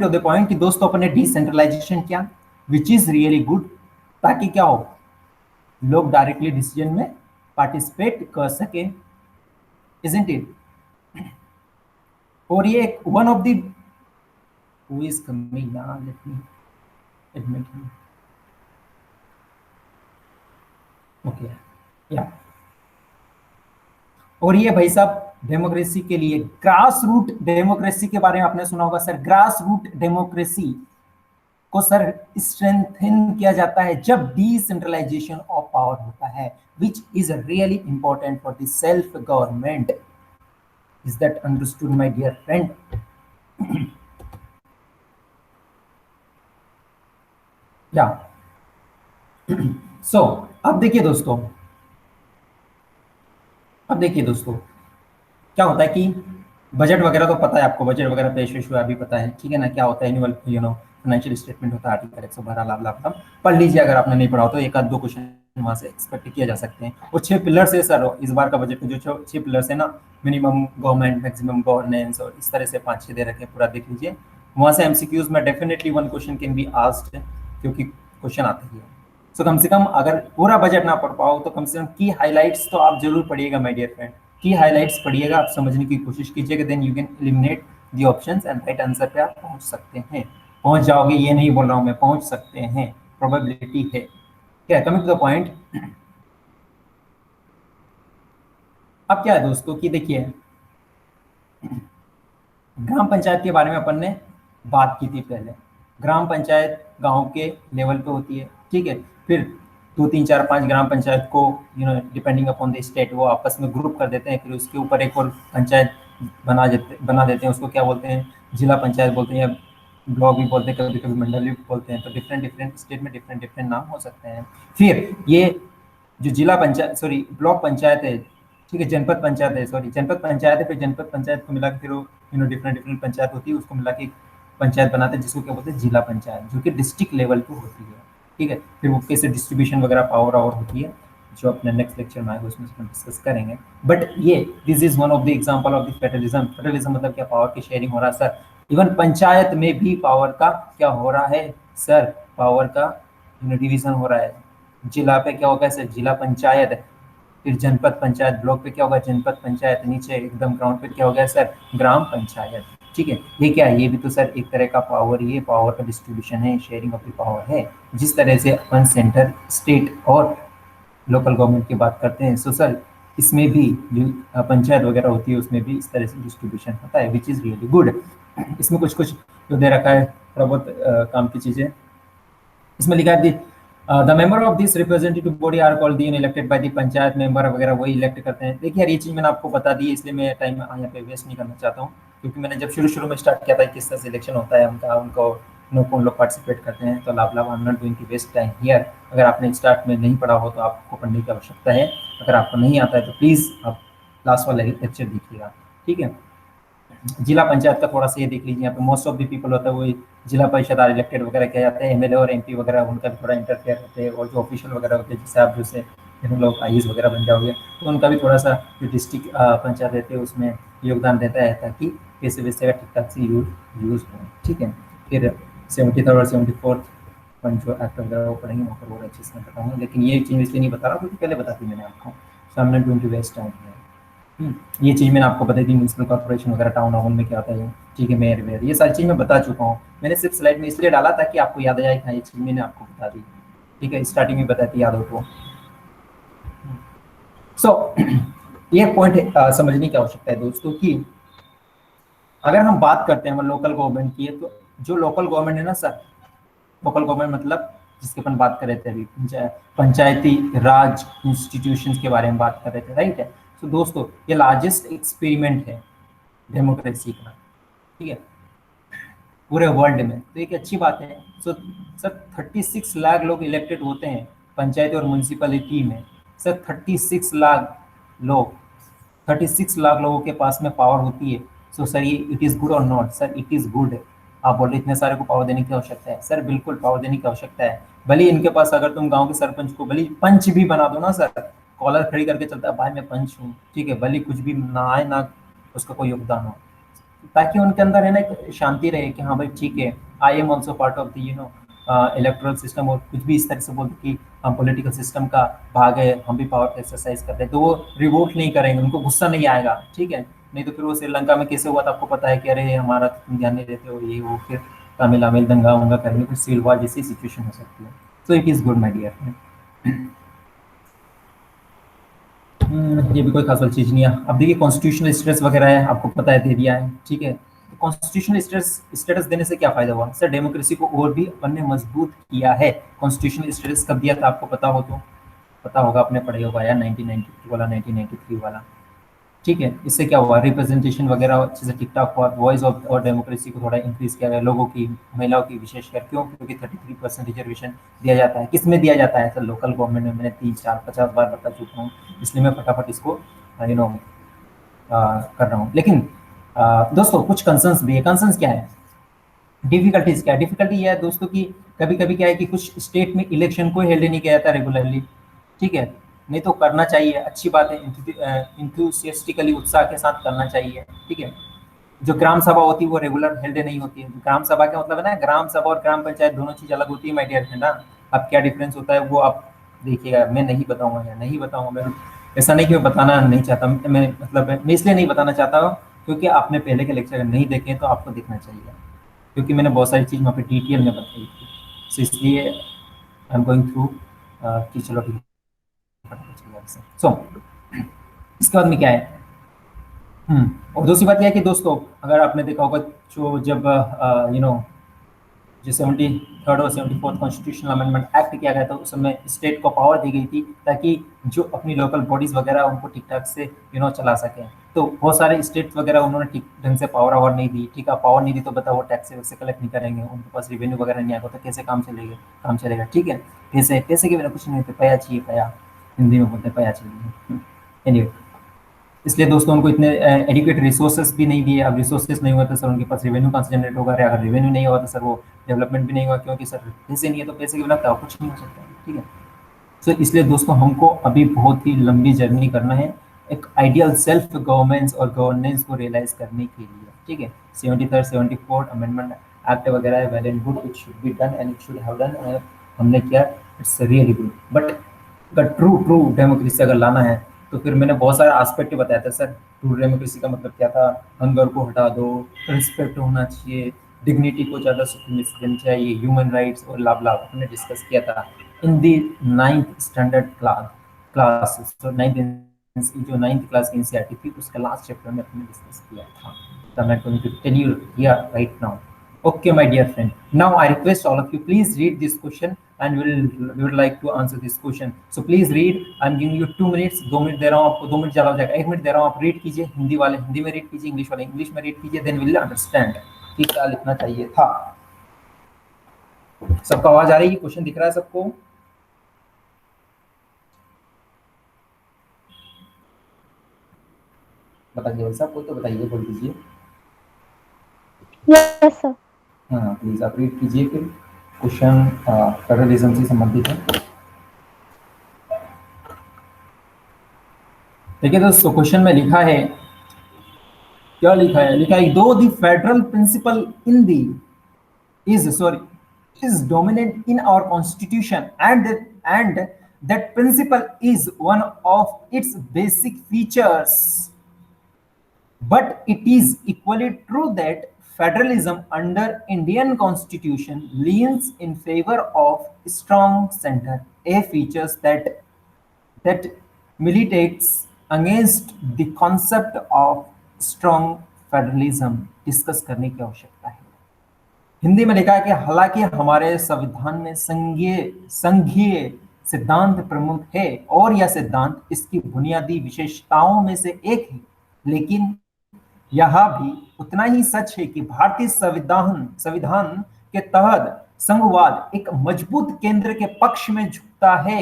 the point कि दोस्तों अपने डिसेंट्रलाइजेशन किया, विच इज रियली गुड, ताकि क्या हो, लोग डायरेक्टली डिसीजन में पार्टिसिपेट कर सके, isn't it? और ये one of the who is coming now, let me admit him. Okay, yeah. और ये भाई साहब डेमोक्रेसी के लिए ग्रास रूट डेमोक्रेसी के बारे में आपने सुना होगा सर. ग्रास रूट डेमोक्रेसी को सर स्ट्रेंथन किया जाता है जब डिसेंट्रलाइजेशन ऑफ पावर होता है, which is really important for the self government. Is that understood, my dear friend? Yeah. So अब देखिए दोस्तों, क्या होता है कि बजट वगैरह तो पता है आपको, बजट वगैरह पेश हुआ अभी पता है, ठीक है ना. क्या होता है एनुअल फाइनेंशियल स्टेटमेंट होता है, आर्टिकल 112 लाभ पढ़ लीजिए. अगर आपने नहीं पढ़ा हो तो एक आध दो क्वेश्चन वहां से एक्सपेक्ट किया जा सकते हैं. और 6 पिलर्स है सर इस बार का बजट में, जो 6 पिलर्स है ना, मिनिमम गवर्नमेंट, मैक्सिमम गवर्नेंस, और इस तरह से 5-6 दे रखे, पूरा देख लीजिए. वहां से एमसीक्यूज में definitely 1 question can be asked, क्योंकि क्वेश्चन आते ही है. सो कम से कम अगर पूरा बजट ना पढ़ पाओ तो कम से कम की हाइलाइट्स तो आप जरूर पढ़िएगा माय डियर फ्रेंड. की हाइलाइट्स पढ़िएगा, आप समझने की कोशिश कीजिएगा, then you can eliminate the options and right answer पे आप पहुंच सकते हैं. पहुंच जाओगे ये नहीं बोल रहा हूं मैं, पहुंच सकते हैं, प्रोबेबिलिटी है. क्या कमिंग टू द पॉइंट, अब क्या है दोस्तों कि देखिए ग्राम पंचायत के बारे में अपन ने बात की थी पहले. ग्राम पंचायत गांव के लेवल पे होती है, ठीक है. फिर 2, 3, 4, 5 ग्राम पंचायत को डिपेंडिंग अपॉन द स्टेट वो आपस में ग्रुप कर देते हैं. फिर उसके ऊपर एक और पंचायत बना देते हैं. उसको क्या बोलते हैं? जिला पंचायत बोलते हैं, या ब्लॉक भी बोलते हैं, कभी कभी मंडल भी बोलते हैं. तो डिफरेंट स्टेट में डिफरेंट नाम हो सकते हैं. फिर ये जो जिला पंचायत सॉरी ब्लॉक पंचायत है, ठीक है, जनपद पंचायत है, सॉरी जनपद पंचायत है, फिर जनपद पंचायत को मिला के फिर वो डिफरेंट डिफरेंट पंचायत होती है, उसको मिला के एक पंचायत बनाते हैं जिसको क्या बोलते हैं जिला पंचायत, जो कि डिस्ट्रिक्ट लेवल पे होती है। ठीक है, फिर वो कैसे डिस्ट्रीब्यूशन वगैरह पावर और होती है जो अपने नेक्स्ट लेक्चर में आएगा उसमें हम डिस्कस करेंगे। बट ये this is one of the example of the federalism. Federalism मतलब क्या, पावर की शेयरिंग हो रहा है सर। इवन पंचायत में भी पावर का क्या हो रहा है सर, पावर का डिवीजन हो रहा है। जिला पे क्या होगा सर, जिला पंचायत, फिर जनपद पंचायत, ब्लॉक पे क्या होगा जनपद पंचायत, नीचे एकदम ग्राउंड पे क्या हो गया सर, ग्राम पंचायत। ठीक है, ये क्या है, ये भी तो सर एक तरह का पावर, ये पावर का डिस्ट्रीब्यूशन है, शेयरिंग ऑफ द पावर है। जिस तरह से अपन सेंटर, स्टेट और लोकल गवर्नमेंट की बात करते हैं, सो सर इसमें भी जो पंचायत वगैरह होती है उसमें भी इस तरह से डिस्ट्रीब्यूशन होता है, विच इज़ रियली गुड। इसमें कुछ कुछ जो दे रखा है थोड़ा बहुत काम की चीज़ें इसमें लिखा है, the member of this representative body are called the elected by the panchayat member वगैरह, वही इलेक्ट करते हैं। देखिए यार ये चीज़ मैंने आपको बता दी, इसलिए मैं टाइम यहाँ पे वेस्ट नहीं करना चाहता हूँ, क्योंकि मैंने जब शुरू शुरू में स्टार्ट किया था किस तरह से इलेक्शन होता है उनका, उनको कौन लोग पार्टिसिपेट करते हैं, तो लाभ I am not going to waste time here. अगर आपने स्टार्ट में नहीं पढ़ा हो तो आपको पढ़ने की आवश्यकता है, अगर आपको नहीं आता है तो प्लीज़ आप लास्ट वाला लेक्चर देखिएगा। ठीक है, जिला पंचायत का थोड़ा सा ये देख लीजिए, यहाँ पे मोस्ट ऑफ द पीपल होता है वो जिला परिषद इलेक्टेड वगैरह किया जाते हैं, एमएलए और एमपी वगैरह उनका भी थोड़ा इंटरफेयर होते हैं, और जो ऑफिशियल वगैरह होते हैं जैसे आप जैसे लोग आईएएस वगैरह बन जाओगे तो उनका भी थोड़ा सा जो डिस्ट्रिक्ट पंचायत रहते हैं उसमें योगदान देता है, ताकि पैसे वैसे का ठीक ठाक से यूज हो। ठीक है, फिर 73rd और 74th पॉइंट जो एक्ट वगैरह वो पढ़ेंगे वहाँ पर और अच्छे से मैं बताऊँगा, लेकिन ये चीज़ इसलिए नहीं बता रहा क्योंकि पहले बता दी मैंने आपको, so I am not going to waste time है। ये चीज़ मैंने आपको बताई थी, म्यूनसिपल कॉर्पोरेशन वगैरह टाउन हाउन में क्या होता है, ठीक है, मेयर वेयर, ये सारी चीज़ मैं बता चुका हूँ। मैंने सिर्फ स्लाइड में इसलिए डाला ताकि आपको याद आ जाए कि हाँ ये चीज़ मैंने आपको बता दी। ठीक है, स्टार्टिंग में बताती याद हो तो। सो ये पॉइंट समझने की आवश्यकता है दोस्तों कि अगर हम बात करते हैं लोकल गवर्नमेंट की, तो जो लोकल गवर्नमेंट है ना सर, लोकल गवर्नमेंट मतलब जिसके अपन बात कर रहे थे अभी, पंचायती राज इंस्टीट्यूशंस के बारे में बात कर रहे थे, राइट है। तो दोस्तों ये लार्जेस्ट एक्सपेरिमेंट है डेमोक्रेसी का, ठीक है, पूरे वर्ल्ड में, तो एक अच्छी बात है। सो सर 36 लाख लोग इलेक्टेड होते हैं पंचायत और म्यूनसिपलिटी में, सर 36 लाख लोग, 36 लाख लोगों के पास में पावर होती है। सो सर ये इट इज़ गुड और not, sir it is good. आप बोल रहे इतने सारे को पावर देने की आवश्यकता है, सर बिल्कुल पावर देने की आवश्यकता है। भले इनके पास अगर तुम गांव के सरपंच को भले पंच भी बना दो ना सर, कॉलर खड़ी करके चलता है भाई मैं पंच हूँ, ठीक है, भले कुछ भी ना आए ना उसका कोई योगदान हो, ताकि उनके अंदर है ना एक शांति रहे कि हाँ भाई ठीक है, I am also part of the erectile system, और कुछ भी इस तरह से बोलते कि हम पॉलिटिकल सिस्टम का भाग है, हम भी पावर एक्सरसाइज करते हैं, तो वो रिवोल्ट नहीं करेंगे, उनको गुस्सा नहीं आएगा। ठीक है, नहीं तो फिर वो श्रीलंका में कैसे हुआ था आपको पता है कि अरे हमारा तुम ध्यान नहीं देते हो, ये वो, फिर तमिल अमिल दंगा वंगा करेंगे, फिर सिविल वॉर जैसी सिचुएशन हो सकती है। So it is good my dear. ये भी कोई खास वाली चीज़ नहीं है। अब देखिए कॉन्स्टिट्यूशनल स्टेटस वगैरह है, आपको पता है दे दिया है, ठीक है। तो कॉन्स्टिट्यूशनल स्टेटस देने से क्या फायदा हुआ सर, डेमोक्रेसी को और भी अपन ने मजबूत किया है। कॉन्स्टिट्यूशनल स्टेटस कब दिया था आपको पता हो तो, पता होगा, आपने पढ़े होगा यार, 1992 वाला, 1993 वाला, ठीक है। इससे क्या हुआ, रिप्रेजेंटेशन वगैरह अच्छे से ठीक ठाक हुआ, वॉइस ऑफ और डेमोक्रेसी को थोड़ा इंक्रीज किया गया, लोगों की, महिलाओं की विशेषकर, क्यों, क्योंकि 33% रिजर्वेशन दिया जाता है। किस में दिया जाता है सर, लोकल गवर्नमेंट में। मैंने 3 4 50 बार बता चुका हूँ, इसलिए मैं फटाफट इसको कर रहा हूँ। लेकिन दोस्तों कुछ कंसर्न्स भी है। कंसर्न्स क्या है, डिफिकल्टीज क्या है, डिफिकल्टी यह है दोस्तों कि कभी कभी क्या है कि कुछ स्टेट में इलेक्शन को हेल्ड नहीं किया जाता रेगुलरली, ठीक है, नहीं तो करना चाहिए, अच्छी बात है, इंथुसियास्टिकली उत्साह के साथ करना चाहिए, ठीक है। जो ग्राम सभा होती है वो रेगुलर हेल्ड नहीं होती है। ग्राम सभा का मतलब है ना, ग्राम सभा और ग्राम पंचायत दोनों चीज अलग होती है माय डियर, है ना। अब क्या डिफरेंस होता है वो आप देखिएगा, मैं नहीं बताऊंगा या नहीं बताऊंगा, मैं ऐसा नहीं कि मैं बताना नहीं चाहता, मैं मतलब मैं इसलिए नहीं बताना चाहता हूँ क्योंकि आपने पहले के लेक्चर नहीं देखे तो आपको देखना चाहिए, क्योंकि मैंने बहुत सारी चीज़ वहाँ पे डिटेल में बताई थी। सो इसलिए आई एम गोइंग थ्रू कि चलो ठीक है। सो इसके बाद में क्या है, और दूसरी बात यह है कि दोस्तों अगर आपने देखा होगा जो जब जो 73rd और 74th कॉन्स्टिट्यूशनल अमेंडमेंट एक्ट किया गया था, उस समय स्टेट को पावर दी गई थी ताकि जो अपनी लोकल बॉडीज वगैरह उनको ठीक ठाक से चला सकें। तो बहुत सारे स्टेट वगैरह उन्होंने ठीक ढंग से पावर आवर नहीं दी, ठीक है, पावर नहीं दी तो बताओ वो टैक्स वैसे कलेक्ट नहीं करेंगे, उनके पास रेवेन्यू वगैरह नहीं आएगा तो कैसे काम चलेगा, ठीक है। पैसे पैसे के बिना कुछ नहीं होते, पया चाहिए पया, हिंदी में बोलते हैं पया चाहिए। एनीवे, इसलिए दोस्तों उनको इतने एडिक्वेट रिसोर्सेज भी नहीं दिए। अब रिसोर्सेज नहीं हुआ तो सर उनके पास रेवेन्यू कहाँ से जनरेट होगा, अगर रेवेन्यू नहीं हुआ तो सर वो डेवलपमेंट भी नहीं हुआ, क्योंकि सर पैसे नहीं है तो पैसे के बिना क्या कुछ नहीं हो सकता है, ठीक है। तो इसलिए दोस्तों हमको अभी बहुत ही लंबी जर्नी करना है एक आइडियल सेल्फ गवर्नेंस और गवर्नेंस को रियलाइज करने के लिए, ठीक है। 73rd 74th अमेंडमेंट एक्ट वगैरह है, well and good, it should be done and it should have done, हमने किया, इट्स रियली गुड। बट अगर ट्रू ट्रू डेमोक्रेसी अगर लाना है तो फिर मैंने बहुत सारे एस्पेक्ट बताया था सर। ट्रू डेमोक्रेसी का मतलब क्या था, हंगर को हटा दो, रिस्पेक्ट होना चाहिए, डिग्निटी को ज़्यादा सुप्रीमेसी देनी चाहिए, ह्यूमन राइट्स और लाभ लाभ हमने डिस्कस किया था इन दी 9th स्टैंडर्ड क्लास। तो 9th जो 9th क्लास की एनसीईआरटी थी उसका लास्ट चैप्टर में हमने डिस्कस किया था। तो I am going to tell you here right now. Okay, my dear friend. Now I request all of you, please read this question and we would like to answer this question. So please read. I'm giving you 2 minutes. 2 minute दे रहा हूँ आपको, 2 minute ज़्यादा हो जाएगा, 1 minute दे रहा हूँ, आप read कीजिए। हिंदी वाले हिंदी में रीड कीजिए, इंग्लिश वाले इंग्लिश में रीड कीजिए, देन विल अंडरस्टैंड कि क्या लिखना चाहिए था। सबको आवाज आ रही है? क्वेश्चन दिख रहा है सबको? बताइए भाई साहब, कोई तो बताइए, बोल दीजिए। Yes sir. हाँ प्लीज आप रीड कीजिए फिर। क्वेश्चन फेडरलिज्म से संबंधित है। देखिए दोस्तों, क्वेश्चन में लिखा है, क्या लिखा है? लिखा है though the federal principle in the is dominant in our constitution and that principle is one of its basic features, but it is equally true that federalism under Indian constitution leans in favor of strong center, a features that militates against the concept of strong federalism। Discuss करने की आवश्यकता है। हिंदी में लिखा है कि हालांकि हमारे संविधान में संघीय सिद्धांत प्रमुख है और यह सिद्धांत इसकी बुनियादी विशेषताओं में से एक है, लेकिन यह भी उतना ही सच है कि भारतीय संविधान संविधान के तहत संघवाद एक मजबूत केंद्र के पक्ष में झुकता है।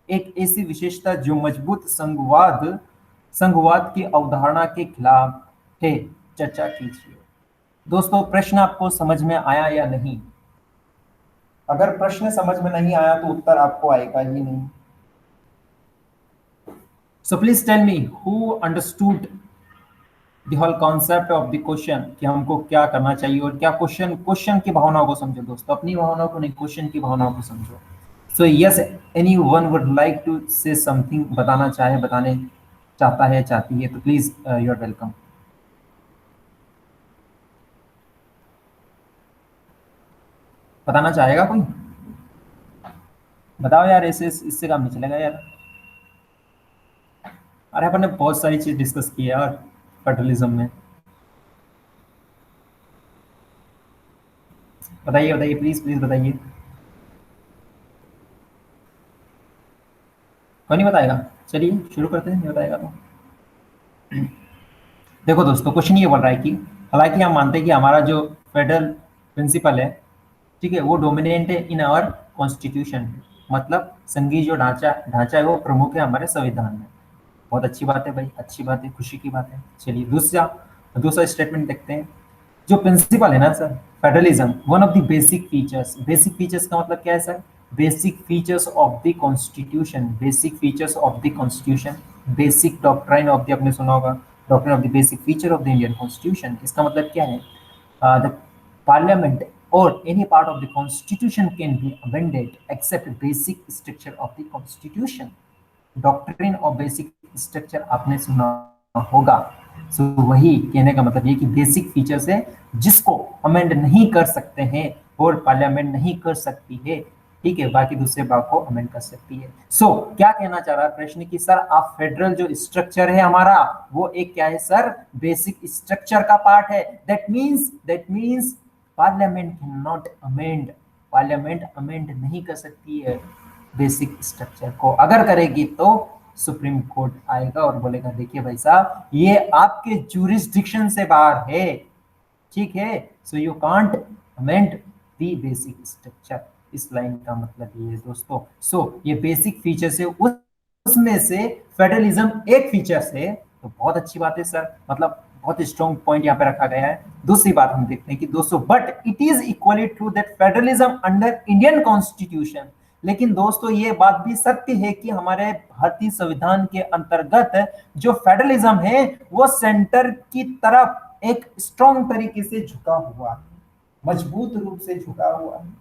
एक ऐसी विशेषता जो मजबूत संघवाद की अवधारणा के खिलाफ है। चर्चा कीजिए। दोस्तों, प्रश्न आपको समझ में आया या नहीं? अगर प्रश्न समझ में नहीं आया तो उत्तर आपको आएगा ही नहीं। So please tell me who understood the whole concept of the question, कि हमको क्या करना चाहिए और क्या क्वेश्चन की भावनाओं को समझो दोस्तों, अपनी भावनाओं को नहीं, क्वेश्चन की भावनाओं को समझो। So yes, anyone would like to say something, बताने चाहता है, चाहती है, तो प्लीज यू आर वेलकम। बताना चाहेगा कोई? बताओ यार, ऐसे इससे काम नहीं चलेगा यार। अरे अपन ने बहुत सारी चीज डिस्कस की है यार फेडरलिज्म में। बताइए बताइए, प्लीज प्लीज बताइए। कौन नहीं बताएगा? चलिए शुरू करते हैं, नहीं बताएगा तो। देखो दोस्तों, क्वेश्चन ये बोल रहा है कि हालांकि हम मानते हैं कि हमारा जो फेडरल प्रिंसिपल है, ठीक है, वो डोमिनेंट है इन आवर कॉन्स्टिट्यूशन, मतलब संघीय जो ढांचा है वो प्रमुख है हमारे संविधान में। बहुत अच्छी बात है भाई, अच्छी बात है, खुशी की बात है। चलिए दूसरा स्टेटमेंट देखते हैं। जो प्रिंसिपल है ना sir, federalism one of the basic features का मतलब क्या है sir? Basic features of the constitution, basic features of the constitution, basic doctrine of the, आपने सुना होगा, doctrine of the basic feature of the Indian constitution. इसका मतलब क्या है? The parliament or any part of the constitution can be amended except basic structure of the constitution। Doctrine of basic structure आपने सुना होगा। सो वही कहने का मतलब ये कि बेसिक फीचर्स है जिसको अमेंड नहीं कर सकते हैं और पार्लियामेंट नहीं कर सकती है, ठीक है, बाकी दूसरे भाग को अमेंड कर सकती है। सो क्या कहना चाह रहा है प्रश्न की सर, आप फेडरल जो स्ट्रक्चर है हमारा वो एक क्या है सर? बेसिक स्ट्रक्चर का पार्ट है। That means parliament can not amend, parliament amend नहीं कर सकती है बेसिक स्ट्रक्चर को। अगर करेगी तो सुप्रीम कोर्ट आएगा और बोलेगा देखिए भाई साहब ये आपके जुरिस्डिक्शन से बाहर है, ठीक है, so you can't amend the basic structure. इस लाइन का मतलब ये है दोस्तों। सो ये बेसिक फीचर से उस उसमें से फेडरलिज्म एक फीचर से, तो बहुत अच्छी बात है सर, मतलब बहुत स्ट्रॉन्ग पॉइंट यहाँ पे रखा गया है। दूसरी बात हम देखते हैं कि दोस्तों, but it is equally true that federalism under Indian constitution, लेकिन दोस्तों ये बात भी सत्य है कि हमारे भारतीय संविधान के अंतर्गत जो फेडरलिज्म है वो सेंटर की तरफ एक स्ट्रॉन्ग तरीके से झुका हुआ है, मजबूत रूप से झुका हुआ है।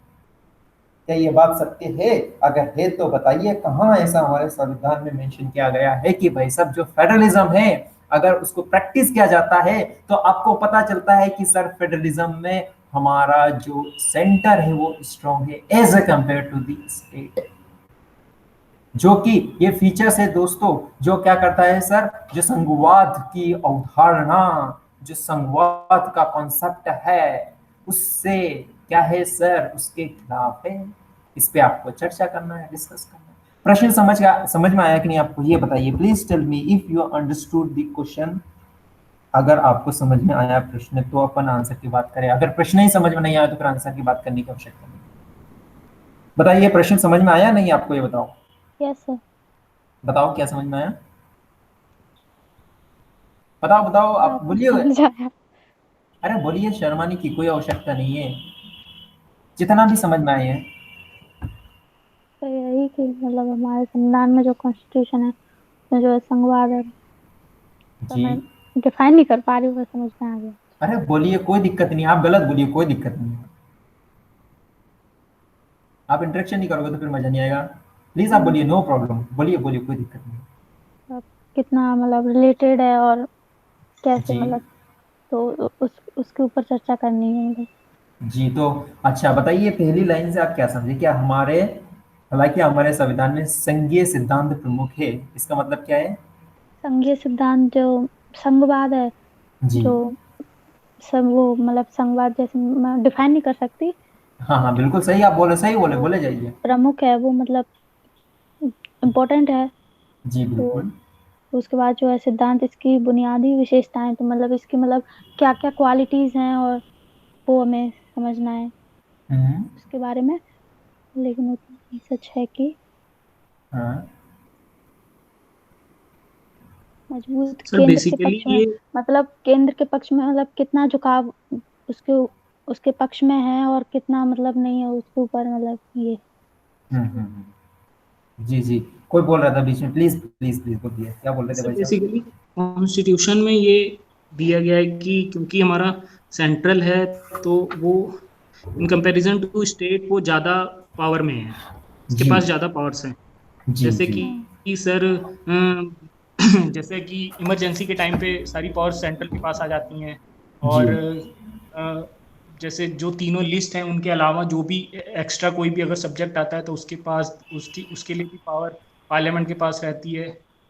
क्या ये बात सत्य है? अगर है तो बताइए कहाँ ऐसा हमारे संविधान में मेंशन किया गया है कि भाई सब जो फेडरलिज्म है अगर उसको प्रैक्टिस किया जाता है तो आपको पता चलता है कि सर फेडरलिज्म में हमारा जो सेंटर है वो स्ट्रॉन्ग है as a compare to the state. जो कि ये फीचर्स है दोस्तों, जो क्या करता है सर, जो संघवाद की अवधारणा, जो संघवाद का कॉन्सेप्ट है उससे क्या है सर, उसके खिलाफ है। इस पे आपको चर्चा करना है, डिस्कस करना है। प्रश्न समझ में आया कि नहीं आपको, ये बताइए please tell me if you understood the question. अगर आपको समझ में आया प्रश्न तो अपन आंसर की बात करें, अगर प्रश्न ही समझ में नहीं आया तो फिर आंसर की बात करने की आवश्यकता नहीं। बताइए प्रश्न समझ में आया नहीं आपको, ये बताओ। Yes sir. बताओ क्या समझ में आया, बताओ बताओ, आप बोलिए। समझ आया। अरे बोलिए, शर्माने की कोई आवश्यकता नहीं है, जितना भी समझ में आए हैं। तो यही कि मतलब हमारे संविधान में जो कॉन्स्टिट्यूशन है उसमें जो है संघवाद है, तो जी। मैं डिफाइन नहीं कर पा रही हूँ, बस समझ में आ गया। अरे बोलिए, कोई दिक्कत नहीं, आप गलत बोलिए, कोई दिक्कत नहीं है। आप इंटरेक्शन नहीं करोगे तो फिर मजा नहीं आएगा। प्लीज आप बोलिए, नो प्रॉब्लम, बोलिए बोलिए, कोई दिक्कत नहीं। अब कितना मतलब रिलेटेड है और कैसे जी मतलब, तो उसके ऊपर चर्चा करनी है मुझे। जी, तो अच्छा बताइए, पहली लाइन से आप क्या समझे, क्या हमारे, हालांकि हमारे संविधान में संघीय सिद्धांत प्रमुख है, इसका मतलब क्या है? संघीय सिद्धांत जो संघवाद है, जी जो सब वो मतलब संघवाद जैसे मैं डिफाइन नहीं कर सकती, हाँ हाँ, बिल्कुल सही आप बोले, सही बोले, वो बोले जाइए। प्रमुख है, वो मतलब इम्पोर्टेंट है। जी तो बिल्कुल। उसके बाद जो है सिद्धांत, इसकी बुनियादी विशेषताएं, तो मतलब इसकी मतलब क्या क्या क्वालिटीज हैं और वो हमें समझना है हम्म। उसके बारे में। लेकिन उतना ही सच है कि हाँ मजबूत सर केंद्र के बेसिकली पक्ष में, ये मतलब केंद्र के पक्ष में मतलब कितना झुकाव उसके उसके पक्ष में है और कितना मतलब नहीं है उसके ऊपर, मतलब ये। जी जी, कोई बोल रहा था बीच में, प्लीज प्लीज प्लीज बोलिए, क्या बोल रहे थे सर भाई साहब? बेसिकली कॉन्स्टिट्यूशन में ये दिया गया है कि क्योंकि हमारा सेंट्रल है तो वो इन कंपैरिजन टू स्टेट वो ज़्यादा पावर में है, इसके जी पास ज़्यादा पावर्स हैं। जी जैसे जी। कि सर जैसे कि इमरजेंसी के टाइम पे सारी पावर्स सेंट्रल के पास आ जाती हैं। जी और जैसे जो तीनों लिस्ट हैं उनके अलावा जो भी एक्स्ट्रा कोई भी अगर सब्जेक्ट आता है तो उसके पास उसके लिए भी पावर पार्लियामेंट के पास रहती है।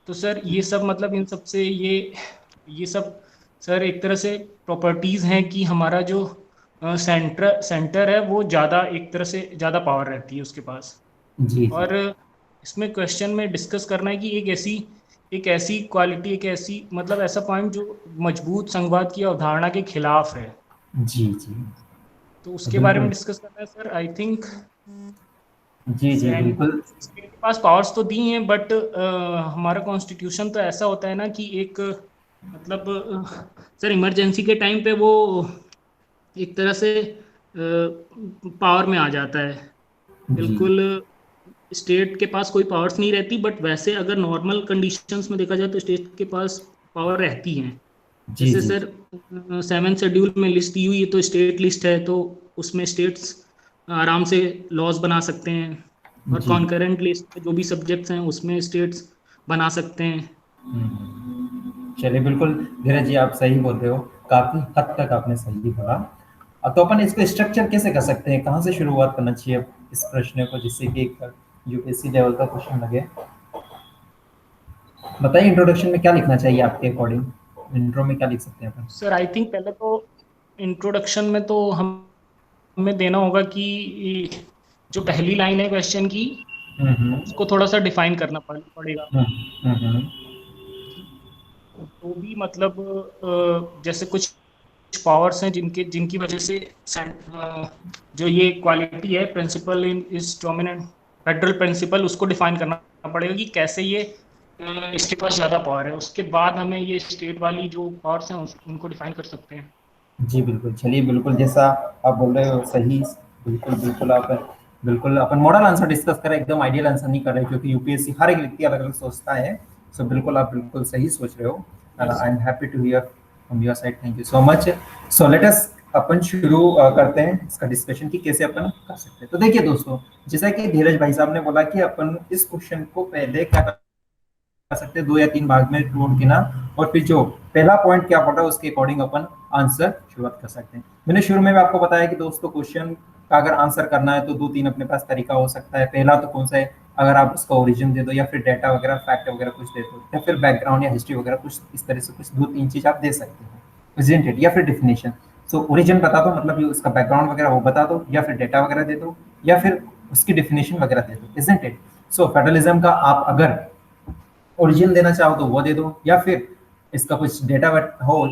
तो सर ये सब मतलब इन सब से ये सब सर एक तरह से प्रॉपर्टीज़ हैं कि हमारा जो सेंटर है वो ज़्यादा एक तरह से ज़्यादा पावर रहती है उसके पास। जी जी और इसमें क्वेश्चन में डिस्कस करना है कि एक ऐसी क्वालिटी, एक ऐसी मतलब ऐसा पॉइंट जो मजबूत संघवाद की अवधारणा के खिलाफ है, जी जी, तो तो उसके बारे में बिल्कुल। डिस्कस करना है सर। आई थिंक जी जी बिल्कुल। स्टेट के पास पावर्स तो दी हैं बट हमारा कॉन्स्टिट्यूशन तो ऐसा होता है ना कि एक मतलब सर इमरजेंसी के टाइम पे वो एक तरह से पावर में आ जाता है जी बिल्कुल। स्टेट के पास कोई पावर्स नहीं रहती, बट वैसे अगर नॉर्मल कंडीशंस में देखा जाए तो स्टेट के पास पावर रहती हैं। जी जैसे जी सर 7th शेड्यूल में लिस्ट दी हुई है तो स्टेट लिस्ट है, तो उसमें स्टेट्स आराम से लॉज बना सकते हैं। और जी। कॉन्करेंट लिस्ट में जो भी सब्जेक्ट्स हैं उसमें स्टेट्स बना सकते हैं। चलिए बिल्कुल, धीरज जी आप सही बोल रहे हो, काफी हद तक आपने सही बोला। अब तो अपन इसको स्ट्रक्चर कैसे कर सकते हैं, कहाँ से शुरुआत करना चाहिए इस प्रश्न को, जिससे कि एक यूपीएससी लेवल का क्वेश्चन लगे? बताइए इंट्रोडक्शन में क्या लिखना चाहिए आपके अकॉर्डिंग, इंट्रो में क्या लिख सकते हैं अपन? सर आई थिंक पहले तो इंट्रोडक्शन में तो हमें देना होगा कि जो पहली लाइन है क्वेश्चन की हम्म उसको थोड़ा सा डिफाइन करना पड़ेगा हम्म हम्म कि जो भी मतलब जैसे कुछ पावर्स हैं जिनकी वजह से जो ये क्वालिटी है principle in is dominant federal principle, उसको डिफाइन करना पड़ेगा कि कैसे ये इसके पास ज़्यादा पावर है। उसके बाद हमें ये स्टेट वाली जो पावर्स हैं उनको डिफाइन कर सकते हैं। जी बिल्कुल, चलिए बिल्कुल जैसा आप बोल रहे हो सही, बिल्कुल बिल्कुल आप बिल्कुल अपन मॉडल आंसर डिस्कस करें, एकदम आइडियल आंसर नहीं कर रहे क्योंकि यूपीएससी हर एक व्यक्ति अलग अलग सोचता है। सो बिल्कुल आप बिल्कुल सही सोच रहे हो। Yes. I am happy to hear from your side, thank you so much. So let us अपन शुरू करते हैं इसका डिस्कशन कि कैसे अपन कर सकते हैं। तो देखिए दोस्तों, जैसा कि धीरज भाई साहब ने बोला कि अपन इस क्वेश्चन को पहले क्या कर सकते हैं, 2 या 3 भाग में तोड़ के ना, और फिर जो पहला पॉइंट क्या पड़ा उसके अकॉर्डिंग अपन आंसर शुरुआत कर सकते हैं। मैंने शुरू में भी आपको बताया कि दोस्तों क्वेश्चन का अगर आंसर करना है तो 2-3 अपने पास तरीका हो सकता है। पहला तो कौन सा है, अगर आप उसका ओरिजिन दे दो या फिर डेटा वगैरह फैक्ट वगैरह कुछ दे दो या फिर बैकग्राउंड या हिस्ट्री वगैरह कुछ इस तरह से कुछ 2-3 चीज आप दे सकते हो, इजंट इट, या फिर डेफिनेशन। सो ओरिजिन बता दो, मतलब ये उसका बैकग्राउंड वगैरह वो बता दो, या फिर डेटा वगैरह दे दो, या फिर उसकी डेफिनेशन वगैरह दे दो, इजंट इट। सो फेडरलिज्म का आप अगर ओरिजिन देना चाहो तो वो दे दो, या फिर इसका कुछ डेटा हो,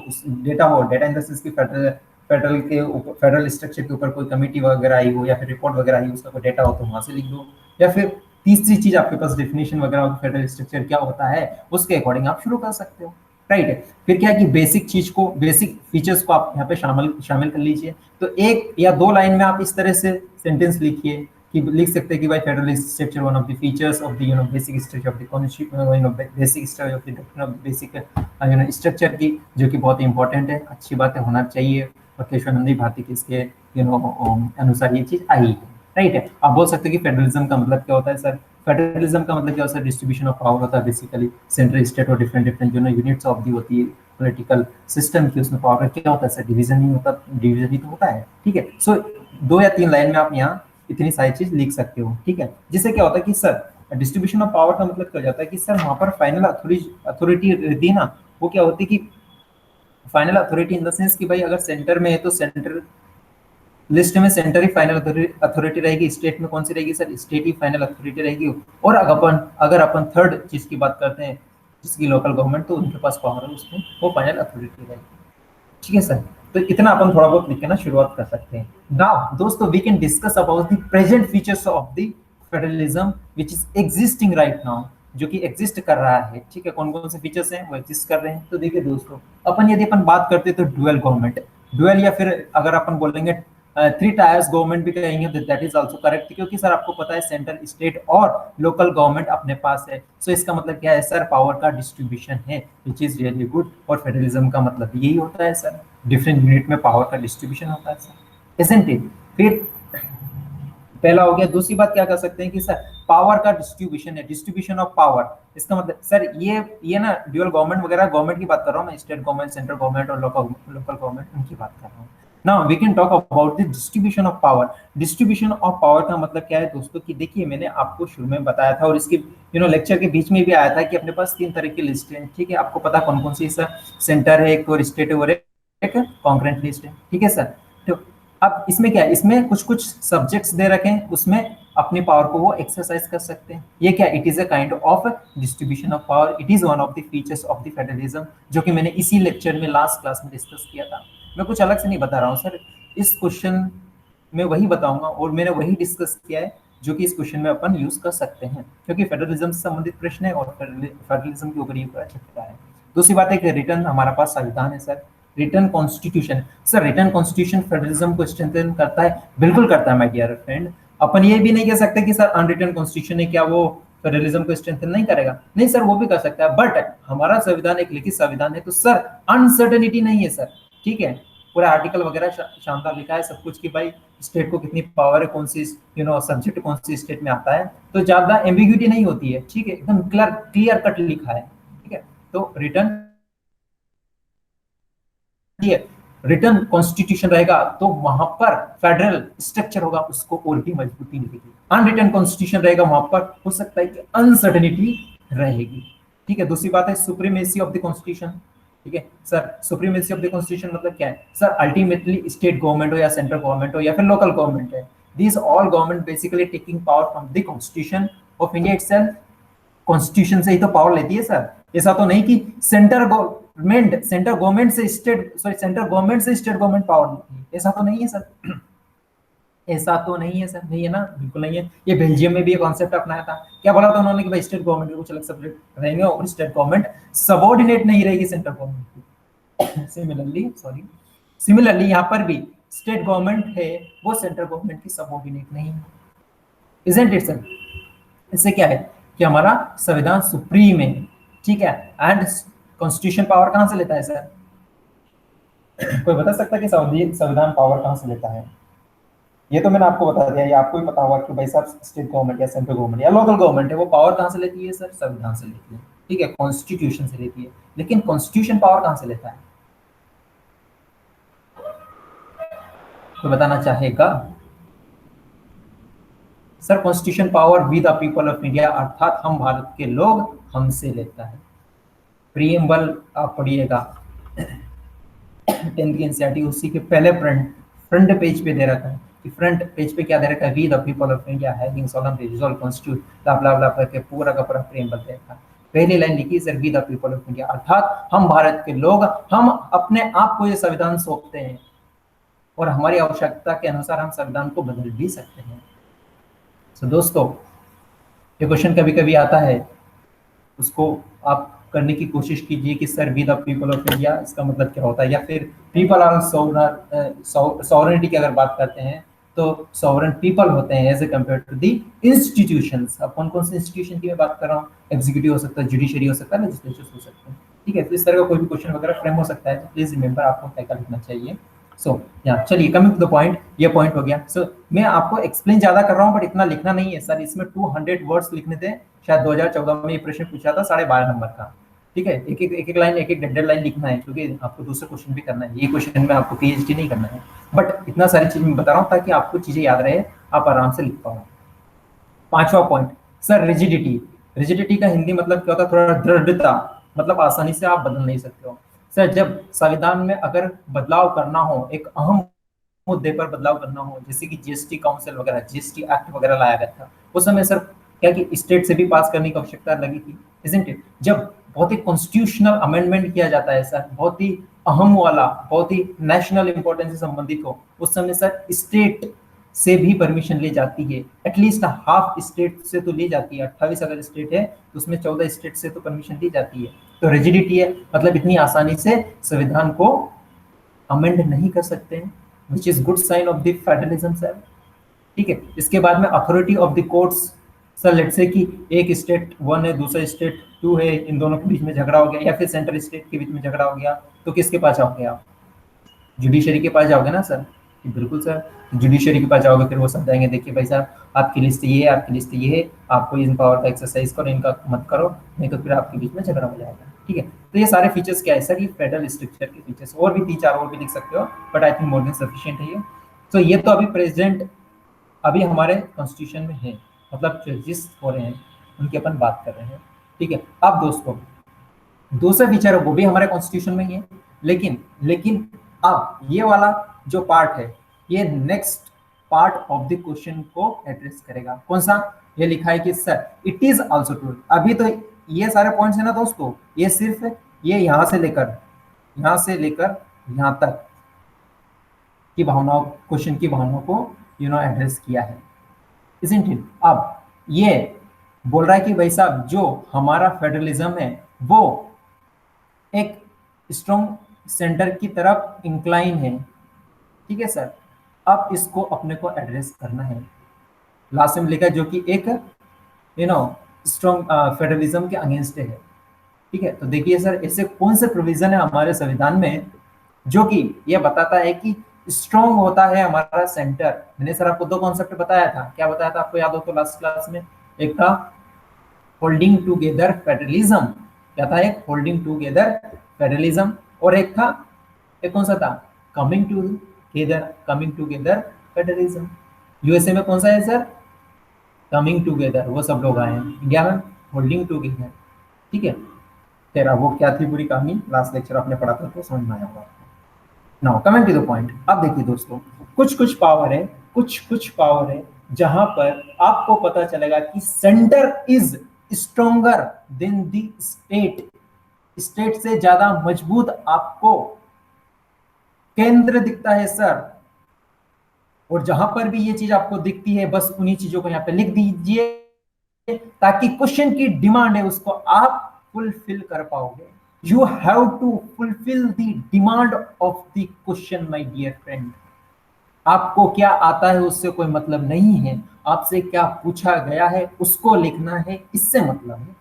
डेटा इन द सेंस की फेडरल के ऊपर, फेडरल स्ट्रक्चर के ऊपर कोई कमेटी वगैरह आई हो या फिर रिपोर्ट वगैरह आई हो, उसका कोई डेटा हो तो वहां से लिख दो, या फिर तीसरी चीज आपके पास डेफिनेशन वगैरह हो, फेडरल स्ट्रक्चर क्या होता है उसके अकॉर्डिंग आप शुरू कर सकते हो, राइट है। फिर क्या है कि बेसिक चीज को, बेसिक फीचर्स को आप यहाँ पे शामिल शामिल कर लीजिए। तो 1 या 2 लाइन में आप इस तरह से सेंटेंस लिखिए कि लिख सकते हैं कि भाई federal structure one of the features of the basic structure of the constitution, basic structure of the doctrine of basic structure की, जो कि बहुत इंपॉर्टेंट है, अच्छी बात है, होना चाहिए। और केशवानंद भारती के इसके अनुसार ये चीज आई है, राइट है। आप बोल सकते हैं कि फेडरलिज्म का मतलब क्या होता है सर, फेडरलिज्म का मतलब क्या होता है, डिस्ट्रीब्यूशन ऑफ पावर होता है बेसिकली, सेंट्रल स्टेट और different different units of the होती है पॉलिटिकल सिस्टम की, उसमें पावर क्या होता है सर, डिवीजन नहीं होता, डिवीजन ही तो होता है, ठीक है। सो 2 या 3 लाइन में आप यहाँ इतनी सारी चीज लिख सकते हो, ठीक है। जिससे क्या होता है कि सर डिस्ट्रीब्यूशन ऑफ पावर का मतलब क्या हो जाता है कि सर वहां पर फाइनल अथॉरिटी रहती है ना, वो क्या होती है कि final authority in the sense कि भाई अगर सेंटर में है तो सेंटर लिस्ट में सेंटर ही फाइनल अथॉरिटी रहेगी, स्टेट में कौन सी रहेगी सर, स्टेट ही फाइनल अथॉरिटी रहेगी। और अगर अपन थर्ड चीज की बात करते हैं जिसकी लोकल गवर्नमेंट, तो उनके पास पावर है उसमें, वो फाइनल अथॉरिटी रहेगी, ठीक है सर। तो इतना अपन थोड़ा बहुत लिख के ना शुरुआत कर सकते हैं। नाउ दोस्तों we can discuss about the present features of the federalism which is existing right now, जो कि एग्जिस्ट कर रहा है, ठीक है। कौन कौन से फीचर्स हैं वो एग्जिस्ट कर रहे हैं, तो देखिए दोस्तों, यदि अपन बात करते हैं तो डुअल गवर्नमेंट, डुअल, या फिर अगर अपन बोलेंगे 3 टायर्स गवर्नमेंट भी कहेंगे, दैट इज आल्सो करेक्ट, क्योंकि सर आपको पता है सेंट्रल, स्टेट और लोकल गवर्नमेंट अपने पास है। सो इसका मतलब क्या है सर, पावर का डिस्ट्रीब्यूशन है, विच इज रियली गुड। और फेडरलिज्म का मतलब यही होता है सर, डिफरेंट यूनिट में पावर का डिस्ट्रीब्यूशन होता है सर, इजंट इट। फिर पहला हो गया। दूसरी बात क्या कर सकते हैं कि सर पावर का डिस्ट्रीब्यूशन है, डिस्ट्रीब्यूशन ऑफ पावर, इसका मतलब सर ये ना ड्यूअल गवर्नमेंट वगैरह, गवर्नमेंट की बात कर रहा हूँ मैं, स्टेट गवर्नमेंट, सेंट्रल गवर्नमेंट और लोकल गवर्नमेंट, उनकी बात कर रहा हूँ। Now we can talk about the distribution of power. Distribution of power का मतलब क्या है दोस्तों कि देखिए मैंने आपको शुरू में बताया था और इसके लेक्चर के बीच में भी आया था कि अपने पास 3 तरह की लिस्ट है, ठीक है। आपको पता कौन कौन सी सर, सेंटर है एक, और स्टेट है, और एक कॉन्करेंट लिस्ट है, ठीक है सर। तो अब इसमें क्या है, इसमें कुछ कुछ सब्जेक्ट्स दे रखे हैं, उसमें अपनी पावर को वो एक्सरसाइज कर सकते हैं। ये क्या, it is a kind of distribution of power, it is one of the features of the federalism, जो कि मैंने इसी लेक्चर में लास्ट क्लास में डिस्कस किया था। मैं कुछ अलग से नहीं बता रहा हूँ सर, इस क्वेश्चन में वही बताऊंगा और मैंने वही डिस्कस किया है जो कि इस क्वेश्चन में अपन यूज कर सकते हैं, क्योंकि फेडरलिज्म से संबंधित प्रश्न है और फेडरलिज्म के ऊपर ये पूरा चैप्टर है। दूसरी बात है कि रिटर्न हमारा पास संविधान है sir, return constitution. Sir return constitution federalism को स्ट्रेंथन करता है, बिल्कुल करता है माय डियर फ्रेंड। अपन ये भी नहीं कह सकते कि सर अनरिटन कॉन्स्टिट्यूशन है, क्या वो फेडरलिज्म को स्ट्रेंथन नहीं करेगा, नहीं सर वो भी कर सकता है, बट हमारा संविधान एक लिखित संविधान है, तो सर अनसर्टेनिटी नहीं है सर, ठीक है। पूरा आर्टिकल वगैरह शानदार लिखा है सब कुछ कि भाई स्टेट को कितनी पावर है, कौन सी सब्जेक्ट कौन सी स्टेट में आता है, तो ज्यादा एम्बिग्यूटी नहीं होती है, ठीक है, एकदम क्लियर कट लिखा है, ठीक है। तो रिटर्न कॉन्स्टिट्यूशन रहेगा तो वहां पर फेडरल स्ट्रक्चर होगा, उसको और भी मजबूती मिलेगी। अनरिटर्न कॉन्स्टिट्यूशन रहेगा, वहां पर हो सकता है कि अनसर्टेनिटी रहेगी, ठीक है। दूसरी बात है सुप्रीमेसी ऑफ द कॉन्स्टिट्यूशन, ठीक है sir. Supremacy of the constitution मतलब क्या है सर, अल्टीमेटली स्टेट गवर्नमेंट हो या सेंट्रल गवर्नमेंट हो या फिर लोकल गवर्नमेंट है, these all government basically taking power from the constitution of India itself. Constitution से ही तो पावर लेती है सर, ऐसा तो नहीं कि सेंटर गवर्नमेंट से स्टेट गवर्नमेंट पावर लेती है, ऐसा तो नहीं है सर। सेंटर गवर्नमेंट से स्टेट गवर्नमेंट पावर लेती है, ऐसा तो नहीं है सर, नहीं है ना, बिल्कुल नहीं है। ये बेल्जियम में भी ये कॉन्सेप्ट अपनाया था। क्या बोला था उन्होंने कि भाई स्टेट गवर्नमेंट के कुछ अलग सब्जेक्ट रहेंगे और स्टेट गवर्नमेंट सबऑर्डिनेट नहीं रहेगी सेंट्रल गवर्नमेंट की। सिमिलरली यहाँ पर भी स्टेट गवर्नमेंट है वो सेंट्रल गवर्नमेंट की सबऑर्डिनेट नहीं है, इजंट इट सर? इससे क्या है कि हमारा संविधान सुप्रीम है, ठीक है। एंड कॉन्स्टिट्यूशन पावर कहां से लेता है सर? कोई बता सकता है कि संविधान पावर कहां से लेता है? ये तो मैंने आपको बता दिया, ये आपको भी पता होगा कि भाई साहब स्टेट गवर्नमेंट या सेंट्रल गवर्नमेंट या लोकल गवर्नमेंट है वो पावर कहां से लेती है सर? संविधान से लेती है, ठीक है, कॉन्स्टिट्यूशन से लेती है। लेकिन कॉन्स्टिट्यूशन पावर कहां से लेता है? तो बताना चाहेगा? Sir constitution power we the people of India, अर्थात हम भारत के लोग हमसे लेता है। प्रीएम्बल आप पढ़िएगा 10th की एनसीईआरटी, उसी के पहले फ्रंट पेज पे दे रखा है कि फ्रंट पेज पे क्या दे रखा है? We the people of India having solemnly resolved constitute blah blah blah करके पूरा का पूरा प्रीएम्बल दे रखा है। पहली लाइन लिखी sir, we the people of India, अर्थात हम भारत के लोग, हम अपने आप को ये संविधान सौंपते हैं और हमारी आवश्यकता के अनुसार हम संविधान को बदल भी सकते हैं। तो दोस्तों ये क्वेश्चन कभी कभी आता है, उसको आप करने की कोशिश कीजिए कि sir we the people of India इसका मतलब क्या होता है, या फिर पीपल आर सॉवरेनिटी की अगर बात करते हैं तो सॉवरेन पीपल होते हैं as a compare to the institutions. अब कौन कौन से इंस्टीट्यूशन की मैं बात कर रहा हूँ? एग्जीक्यूटिव हो सकता है, जुडिशरी हो सकता है, लेजिस्लेचर हो सकते हैं, ठीक है। तो इस तरह का कोई भी क्वेश्चन वगैरह फ्रेम हो सकता है, तो प्लीज रिमेंबर आपको क्या लिखना चाहिए। सो यहाँ चलिए कमिंग टू द पॉइंट, ये पॉइंट हो गया। सो मैं आपको एक्सप्लेन ज्यादा कर रहा हूँ बट इतना लिखना नहीं है सर, इसमें 200 वर्ड्स लिखने थे। शायद 2014 में ये प्रश्न पूछा था 12.5 नंबर का, ठीक है। एक लाइन, एक डेढ़ लाइन लिखना है क्योंकि आपको दूसरे क्वेश्चन भी करना है, ये क्वेश्चन में आपको पीएचडी नहीं करना है। बट इतना सारी चीज मैं बता रहा हूँ ताकि आपको चीजें याद रहे, आप आराम से लिख पाओ। 5वां पॉइंट सर, रिजिडिटी। रिजिडिटी का हिंदी मतलब क्या होता है? थोड़ा दृढ़ता, मतलब आसानी से आप बदल नहीं सकते हो। सर जब संविधान में अगर बदलाव करना हो, एक अहम मुद्दे पर बदलाव करना हो, जैसे कि जीएसटी काउंसिल वगैरह, जीएसटी एक्ट वगैरह लाया गया था, उस समय सर क्या कि स्टेट से भी पास करने की आवश्यकता लगी थी, इजंट इट? जब बहुत ही कॉन्स्टिट्यूशनल अमेंडमेंट किया जाता है सर, बहुत ही अहम वाला, बहुत ही नेशनल इंपॉर्टेंस से संबंधित हो, उस समय सर स्टेट से भी परमिशन ले जाती है, एटलीस्ट हाफ स्टेट से तो ली जाती है। 28 अगर स्टेट है तो उसमें 14 स्टेट से तो परमिशन ली जाती है। तो रिजिडिटी है, मतलब इतनी आसानी से संविधान को अमेंड नहीं कर सकते हैं, which is good sign of the federalism sir, ठीक है। इसके बाद में authority of the courts sir, let's say कि एक स्टेट 1 है, दूसरा स्टेट 2 है, इन दोनों के बीच में झगड़ा हो गया, या फिर सेंट्रल स्टेट के बीच में झगड़ा हो गया, तो किसके पास जाओगे आप? जुडिशरी के पास जाओगे ना सर? बिल्कुल सर, जुडिशरी के पास जाओगे, फिर वो समझाएंगे देखिए भाई साहब आपकी लिस्ट ये है, आपकी लिस्ट ये है, आपको इन पावर का एक्सरसाइज करो, इनका मत करो, नहीं तो फिर आपके बीच में झगड़ा हो जाएगा, ठीक है। तो ये सारे फीचर्स क्या है सर? ये फेडरल स्ट्रक्चर के फीचर्स, और भी 3-4 और भी लिख सकते हो but I think more than sufficient है ये। तो ये तो अभी प्रेजेंट अभी हमारे कॉन्स्टिट्यूशन में है, मतलब चेंजेस हो रहे हैं उनकी अपन बात कर रहे हैं, ठीक है। अब दोस्तों दूसरा फीचर है वो भी हमारे कॉन्स्टिट्यूशन में ही है, लेकिन अब ये वाला जो पार्ट है ये next part of the question को एड्रेस करेगा। कौन सा? ये लिखा है कि sir it is also true. अभी तो ये सारे पॉइंट्स है ना दोस्तों, ये सिर्फ ये यहाँ से लेकर यहाँ तक की भावनाओं, क्वेश्चन की भावनाओं को एड्रेस किया है, isn't it? अब ये बोल रहा है कि भाई साहब जो हमारा फेडरलिज्म है वो एक स्ट्रॉन्ग सेंटर की तरफ इंक्लाइन है, ठीक है सर। अब इसको अपने को एड्रेस करना है। लास्ट में लिखा है जो कि एक स्ट्रॉन्ग फेडरलिज्म के अगेंस्ट है, ठीक है। तो देखिए सर ऐसे कौन से प्रोविजन है हमारे संविधान में जो कि यह बताता है कि स्ट्रॉन्ग होता है हमारा सेंटर। मैंने सर आपको 2 कॉन्सेप्ट बताया था, क्या बताया था आपको याद हो तो लास्ट क्लास में? एक था होल्डिंग टुगेदर फेडरलिज्म, क्या था? एक होल्डिंग टुगेदर फेडरलिज्म, और एक कौन सा था? Coming together federalism. यूएसए में कौन सा है सर? कमिंग टुगेदर, वो सब लोग आए हैं। इंडिया में होल्डिंग टुगेदर, ठीक है। फिर अब वो क्या थी पूरी कहानी, लास्ट लेक्चर आपने पढ़ा था तो समझ में आया होगा। Now coming to the point, अब देखिए दोस्तों कुछ पावर है जहां पर आपको पता चलेगा कि centre is stronger than the state, state से ज्यादा मजबूत आपको केंद्र दिखता है सर, और जहां पर भी ये चीज आपको दिखती है बस उन्हीं चीजों को यहाँ पे लिख दीजिए ताकि क्वेश्चन की डिमांड है उसको आप फुलफिल कर पाओगे। You have to fulfil the demand of the question my dear friend. आपको क्या आता है उससे कोई मतलब नहीं है, आपसे क्या पूछा गया है उसको लिखना है, इससे मतलब है।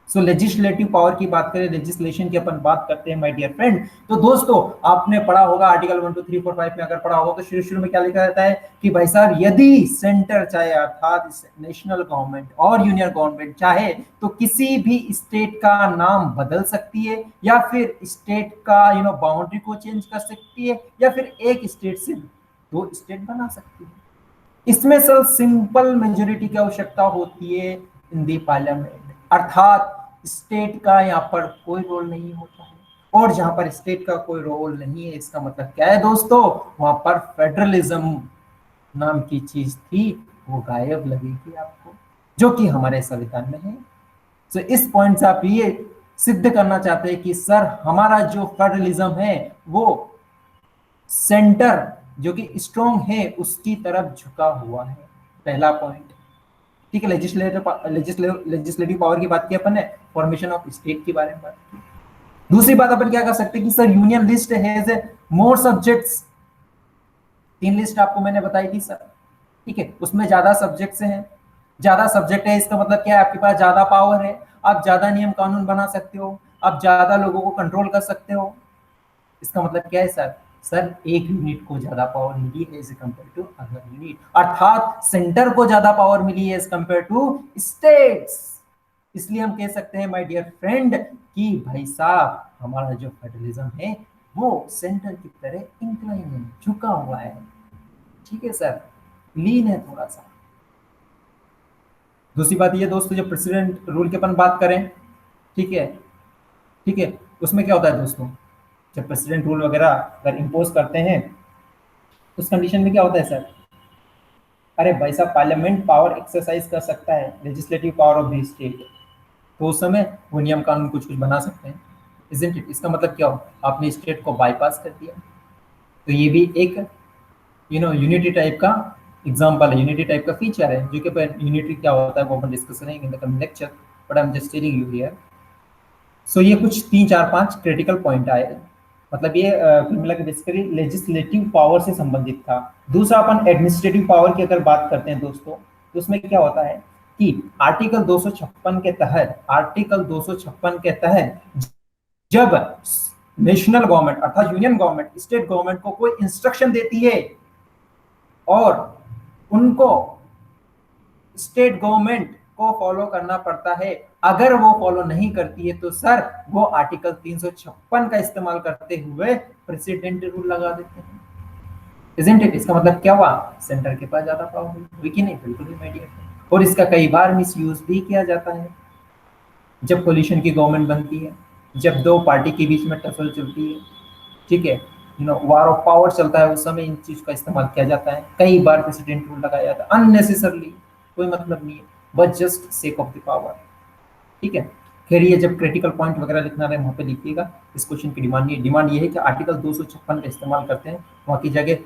सो लेजिस्लेटिव पावर की बात करें, लेजिस्लेशन की अपन बात करते हैं माय डियर फ्रेंड। तो दोस्तों आपने पढ़ा होगा आर्टिकल 1 2 3 4 5 में अगर पढ़ा होगा तो शुरू शुरू में क्या लिखा रहता है कि भाई साहब यदि सेंटर चाहे अर्थात नेशनल गवर्नमेंट और यूनियन गवर्नमेंट चाहे तो किसी भी स्टेट का नाम बदल सकती है या फिर स्टेट का बाउंड्री को चेंज कर सकती है या फिर एक स्टेट से दो स्टेट बना सकती है। इसमें सर सिंपल मेजोरिटी की आवश्यकता होती है इन दी पार्लियामेंट, अर्थात स्टेट का यहाँ पर कोई रोल नहीं होता है। और जहां पर स्टेट का कोई रोल नहीं है इसका मतलब क्या है दोस्तों, वहां पर फेडरलिज्म नाम की चीज थी वो गायब लगेगी आपको, जो कि हमारे संविधान में है। तो इस पॉइंट से आप ये सिद्ध करना चाहते हैं कि सर हमारा जो फेडरलिज्म है वो सेंटर जो कि स्ट्रॉन्ग है उसकी तरफ झुका हुआ है, पहला पॉइंट। ठीक है, लेजिस्लेटिव पावर की बात की अपन ने, फॉर्मेशन ऑफ स्टेट के बारे में बात की। दूसरी बात अपन क्या कर सकते हैं कि sir union list has more subjects. 3 list आपको मैंने बताई थी सर, ठीक है, उसमें ज्यादा सब्जेक्ट्स हैं, ज्यादा सब्जेक्ट है इसका मतलब क्या है, आपके पास ज्यादा पावर है, आप ज्यादा नियम कानून बना सकते हो, आप ज्यादा लोगों को कंट्रोल कर सकते हो। इसका मतलब क्या है सर, सर एक यूनिट को ज्यादा पावर मिली है as compare to other unit, अर्थात सेंटर को ज्यादा पावर मिली है एज कंपेयर टू स्टेट्स। इसलिए हम कह सकते हैं माय डियर फ्रेंड कि भाई साहब हमारा जो फेडरलिज्म है वो सेंटर की तरह इंक्लाइन है, झुका हुआ है। ठीक है सर, लीन है थोड़ा सा। दूसरी बात ये दोस्तों, जो प्रेसिडेंट रूल की अपन बात करें, ठीक है, ठीक है, उसमें क्या होता है दोस्तों, जब प्रेसिडेंट रूल वगैरह अगर इम्पोज करते हैं उस कंडीशन में क्या होता है सर, अरे भाई साहब पार्लियामेंट पावर एक्सरसाइज कर सकता है legislative power of the state, तो उस समय वो नियम कानून कुछ कुछ बना सकते हैं, इजंट इट। इसका मतलब क्या हो, आपने स्टेट को बाईपास कर दिया। तो ये भी एक यूनिटी टाइप का एग्जांपल है, यूनिटी टाइप का फीचर है, जो कि यूनिटी क्या होता है वो अपन डिस्कस करेंगे in the coming lecture, but I am just telling you here. So ये कुछ 3 4 5 क्रिटिकल पॉइंट आए, मतलब ये मिला के बेसिकली लेजिस्लेटिव पावर से संबंधित था। दूसरा अपन एडमिनिस्ट्रेटिव पावर की अगर बात करते हैं दोस्तों, तो उसमें क्या होता है कि आर्टिकल 256 के तहत, आर्टिकल 256 के तहत जब नेशनल गवर्नमेंट अर्थात यूनियन गवर्नमेंट स्टेट गवर्नमेंट को कोई इंस्ट्रक्शन देती है और उनको स्टेट गवर्नमेंट को फॉलो करना पड़ता है, अगर वो फॉलो नहीं करती है तो सर वो आर्टिकल 356 का इस्तेमाल करते हुए प्रेसिडेंट रूल लगा देते हैं, इजंट इट। इसका मतलब क्या हुआ, सेंटर के पास ज्यादा पावर हुई कि नहीं, बिल्कुल ही मीडिया। और इसका कई बार मिसयूज भी किया जाता है जब कोलिशन की गवर्नमेंट बनती है, जब दो पार्टी के बीच में टसल चलती है, ठीक है, वार ऑफ पावर चलता है, उस समय इन चीज का इस्तेमाल किया जाता है, कई बार प्रेसिडेंट रूल लगाया जाता है अननेसेसरली, कोई मतलब नहीं है, but just sake of the power. ठीक है, खैर ये जब क्रिटिकल पॉइंट वगैरह लिखना रहे वहां पे लिखिएगा। इस क्वेश्चन की डिमांड ये है कि आर्टिकल 256 का इस्तेमाल करते हैं, वहाँ की जगह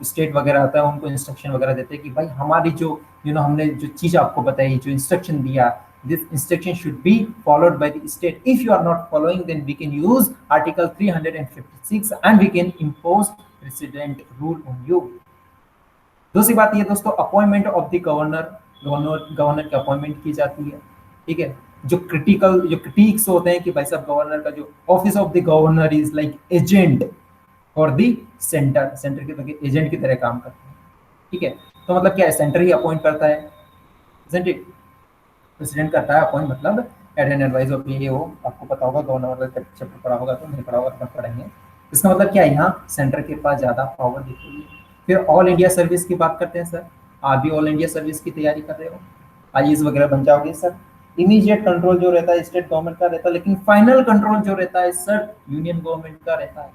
स्टेट वगैरह आता है, उनको इंस्ट्रक्शन वगैरह देते हैं कि भाई हमारी जो हमने जो चीज आपको बताई, जो इंस्ट्रक्शन दिया, this instruction should be followed by the state. If you are not following, then we can use article 356 and we can impose president rule on you. दूसरी बात ये दोस्तों, अपॉइंटमेंट ऑफ द गवर्नर की appointment की जाती है। ठीक है, जो क्रिटिक्स होते हैं कि भाई साहब गवर्नर का जो office of the governor is like agent और द सेंटर के एजेंट की तरह काम करते हैं। ठीक है, तो मतलब क्या है, सेंटर ही अपॉइंट करता है, isn't it? प्रेसिडेंट करता है अपॉइंट, मतलब एड एंड एडवाइज ऑफ ये हो, आपको पता होगा, गवर्नर का चैप्टर पढ़ा होगा, तो नहीं पढ़ा होगा तो पढ़ेंगे। इसका मतलब क्या है, यहाँ सेंटर के पास ज्यादा पावर दिख रही है। फिर ऑल इंडिया सर्विस की बात करते हैं सर, आप भी ऑल इंडिया सर्विस की तैयारी कर रहे हो, आईएएस वगैरह बन जाओगे सर। इमीडिएट कंट्रोल जो रहता है स्टेट गवर्नमेंट का रहता है, लेकिन फाइनल कंट्रोल जो रहता है सर यूनियन गवर्नमेंट का रहता है।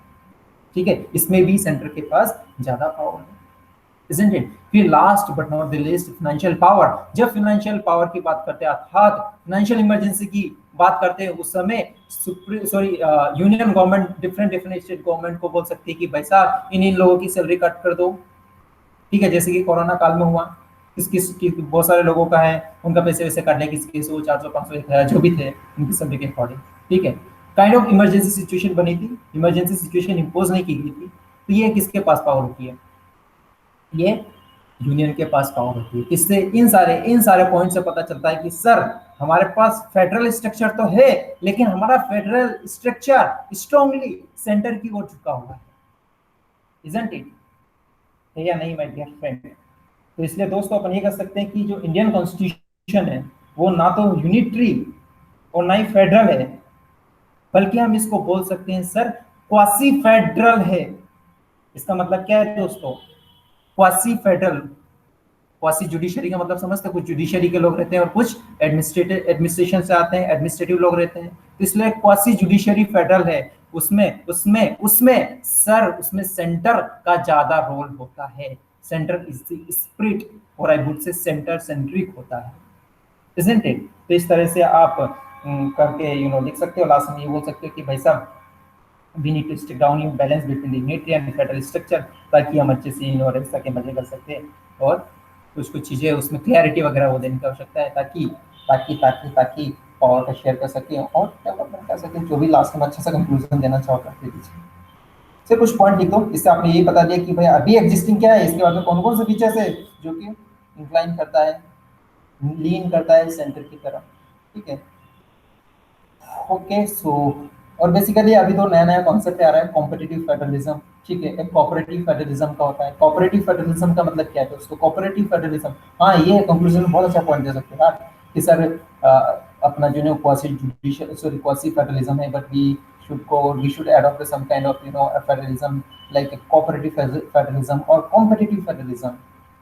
ठीक है, इसमें भी सेंटर के पास ज्यादा पावर है, isn't it? फिर last but not the least, financial power. जब फाइनेंशियल पावर की बात करते हैं अर्थात फाइनेंशियल इमरजेंसी की बात करते हैं, उस समय union government different state government को बोल सकती है कि भाई साहब इन लोगों की सैलरी कट कर दो, ठीक है, जैसे कि कोरोना काल में हुआ, बहुत सारे लोगों का है, उनका पैसे वैसे काट लिया, किसी 100 400 500 1000 जो भी थे उनकी सभी के अकॉर्डिंग, ठीक है। काइंड ऑफ इमरजेंसी सिचुएशन बनी थी, इमरजेंसी सिचुएशन इम्पोज नहीं की गई थी, तो ये किसके पास पावर होती है? ये यूनियन के पास पावर होती है। इससे इन सारे पॉइंट से पता चलता है कि सर हमारे पास फेडरल स्ट्रक्चर तो है, लेकिन हमारा फेडरल स्ट्रक्चर स्ट्रांगली सेंटर की ओर झुका हुआ है, इजंट इट? है या नहीं माय डियर फ्रेंड? तो इसलिए दोस्तों अपन ये कह सकते हैं कि जो इंडियन कॉन्स्टिट्यूशन है वो ना तो यूनिटरी और ना ही फेडरल है, बल्कि हम इसको बोल सकते हैं सर क्वासी फेडरल है। इसका मतलब क्या है दोस्तों? क्वासी फेडरल, क्वासी जुडिशरी का मतलब समझते हैं, कुछ जुडिशरी के लोग रहते हैं और कुछ एडमिनिस्ट्रेशन से आते हैं, एडमिनिस्ट्रेटिव लोग रहते हैं, तो इसलिए क्वासी जुडिशरी फेडरल है। उसमें सेंटर का ज्यादा रोल होता है, सेंटर इज द स्पिरिट, और आई वुड से सेंटर सेंट्रिक होता है, इजंट इट? तो इस तरह से आप करके लिख सकते हो, लास्ट में ये बोल सकते हो कि भाई साहब we need to stick down in balance between the unitary and federal structure, ताकि हम अच्छे से रह सके, मजे कर सकते हैं, और कुछ चीज़ें उसमें क्लैरिटी वगैरह वो देने की आवश्यकता है, ताकि ताकि ताकि ताकि पावर का शेयर कर सकें और डेवलपमेंट कर सकें। जो भी लास्ट में अच्छा सा कंक्लूजन देना चाहो कर दीजिए। सर कुछ पॉइंट लिख दो, इससे आपने ये बता दिया कि भाई अभी एग्जिस्टिंग क्या है, इसके बाद में कौन कौन से फीचर्स है जो कि इंक्लाइन करता है, लीन करता है सेंटर की तरफ, ठीक है। ओके, सो और बेसिकली अभी तो नया नया कॉन्सेप्ट आ रहा है कॉम्पिटिटिव फेडरलिज्म, ठीक है। एक कोऑपरेटिव फेडरलिज्म का होता है। कोऑपरेटिव फेडरलिज्म का मतलब क्या है दोस्तों? कोऑपरेटिव फेडरलिज्म, हाँ ये कंक्लूजन में बहुत अच्छा पॉइंट दे सकते हैं कि सर अपना जो है क्वासी फेडरलिज्म है, but we should adopt some kind of a federalism like a cooperative federalism और competitive federalism,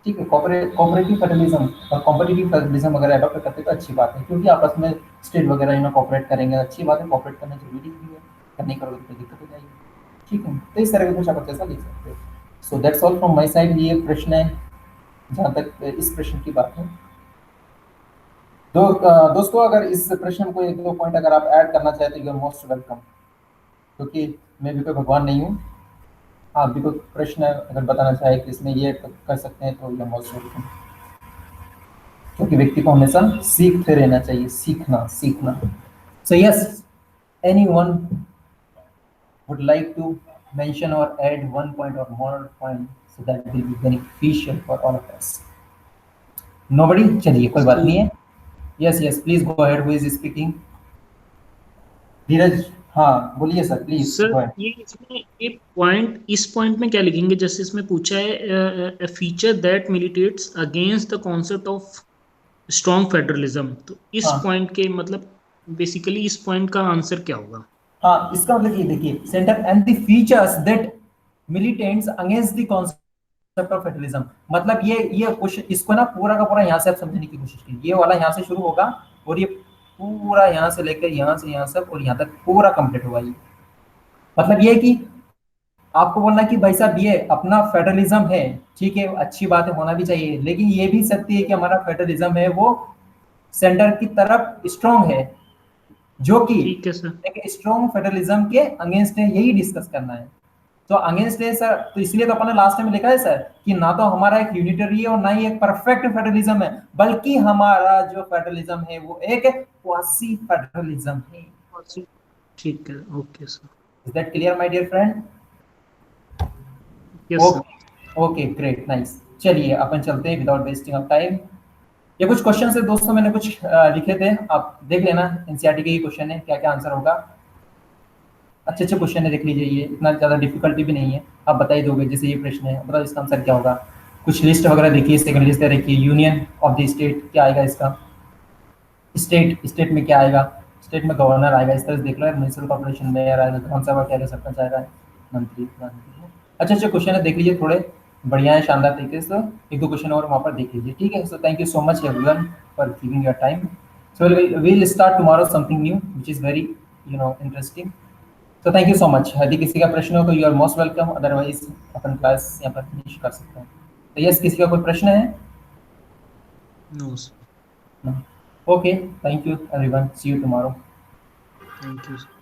ठीक है। कोऑपरेटिव फेडरलिज्म और कॉम्पिटिटिव फेडरलिज्म अगर अडॉप्ट करते तो अच्छी बात है, क्योंकि आपस में स्टेट वगैरह कोऑपरेट करेंगे, अच्छी बात है, कोऑपरेट करना जरूरी भी है, करने करोगे तो दिक्कत हो जाएगी, ठीक है। तो इस तरह का कुछ आप जैसा लिख सकते हो। So that's all from my side. ये प्रश्न है जहाँ तक इस प्रश्न की बात है। दोस्तों अगर इस प्रश्न में कोई एक दो पॉइंट अगर आप ऐड करना चाहें तो यू आर मोस्ट वेलकम, क्योंकि मैं भी कोई भगवान नहीं हूँ। आप भी कोई प्रश्न अगर बताना चाहे कि इसमें ये कर सकते हैं तो यू आर मोस्ट वेलकम, क्योंकि व्यक्ति को हमेशा सीखते रहना चाहिए, सीखना। So yes, anyone would like to mention or add one point or more point so that will be beneficial for all of us? Nobody? चलिए कोई बात नहीं है। yes please go ahead, who is speaking? धीरज, हाँ बोलिए sir, please sir go ahead. ये इसमें इस पॉइंट में क्या लिखेंगे? जैसे इसमें पूछा है feature that militates against the concept of strong federalism, तो इस हाँ। पॉइंट के मतलब बेसिकली इस पॉइंट का आंसर क्या होगा? हाँ, इसका मतलब ये देखिए, centre and the features that militants against the concept of federalism, मतलब ये क्वेश्चन, इसको ना पूरा का पूरा यहाँ से आप समझने की कोशिश कीजिए। ये वाला यहाँ से शुरू होगा और ये पूरा यहाँ से लेकर यहाँ से यहाँ सब और यहाँ तक पूरा कंप्लीट होगा। ये मतलब ये है कि आपको बोलना कि भाई साहब ये अपना फेडरलिज्म है, ठीक है, अच्छी बात है, होना भी चाहिए, लेकिन ये भी सत्य है कि हमारा फेडरलिज्म है वो सेंटर की तरफ स्ट्रॉन्ग है, जो कि ठीक है सर। एक स्ट्रॉन्ग फेडरलिज्म के अगेंस्ट है, यही डिस्कस करना है। तो अगेंस्ट है सर, तो इसलिए तो अपने लास्ट में लिखा है सर कि ना तो हमारा एक यूनिटरी है और ना ही एक परफेक्ट फेडरलिज्म है, बल्कि हमारा जो फेडरलिज्म है वो एक क्वासी फेडरलिज्म है। ठीक है, okay sir. Is that clear my dear friend? Yes sir. Okay great, nice. चलिए अपन चलते हैं विदाउट वेस्टिंग ऑफ टाइम। ये कुछ क्वेश्चन है दोस्तों, मैंने कुछ लिखे थे, आप देख लेना, एनसीईआरटी के ही क्वेश्चन है, क्या क्या आंसर होगा। अच्छे क्वेश्चन है, देख लीजिए, ये इतना ज़्यादा डिफिकल्टी भी नहीं है, आप बता ही दोगे। जैसे ये प्रश्न है, बताओ इसका आंसर क्या होगा। कुछ लिस्ट वगैरह देखिए, सेकंड लिस्ट देखिए, यूनियन ऑफ द स्टेट क्या आएगा इसका, स्टेट में क्या आएगा, स्टेट में गवर्नर आएगा, इस तरह से देख लो। म्यूनिसिपल कॉर्पोरेशन मेयर आएगा, विधानसभा क्या आएगा, सरपंच आएगा, मंत्री। अच्छे क्वेश्चन है, देख लीजिए, थोड़े बढ़िया है, शानदार तरीके से। एक दो क्वेश्चन और वहाँ पर देख लीजिए, ठीक है। So thank you so much everyone for giving your time. So we'll start tomorrow something new which is very interesting. So thank you so much. यदि किसी का प्रश्न हो तो you are most welcome, otherwise upon class यहाँ पर finish कर सकते हैं। तो यस, किसी का कोई प्रश्न है? No sir. Okay, thank you everyone, see you tomorrow. Thank you sir.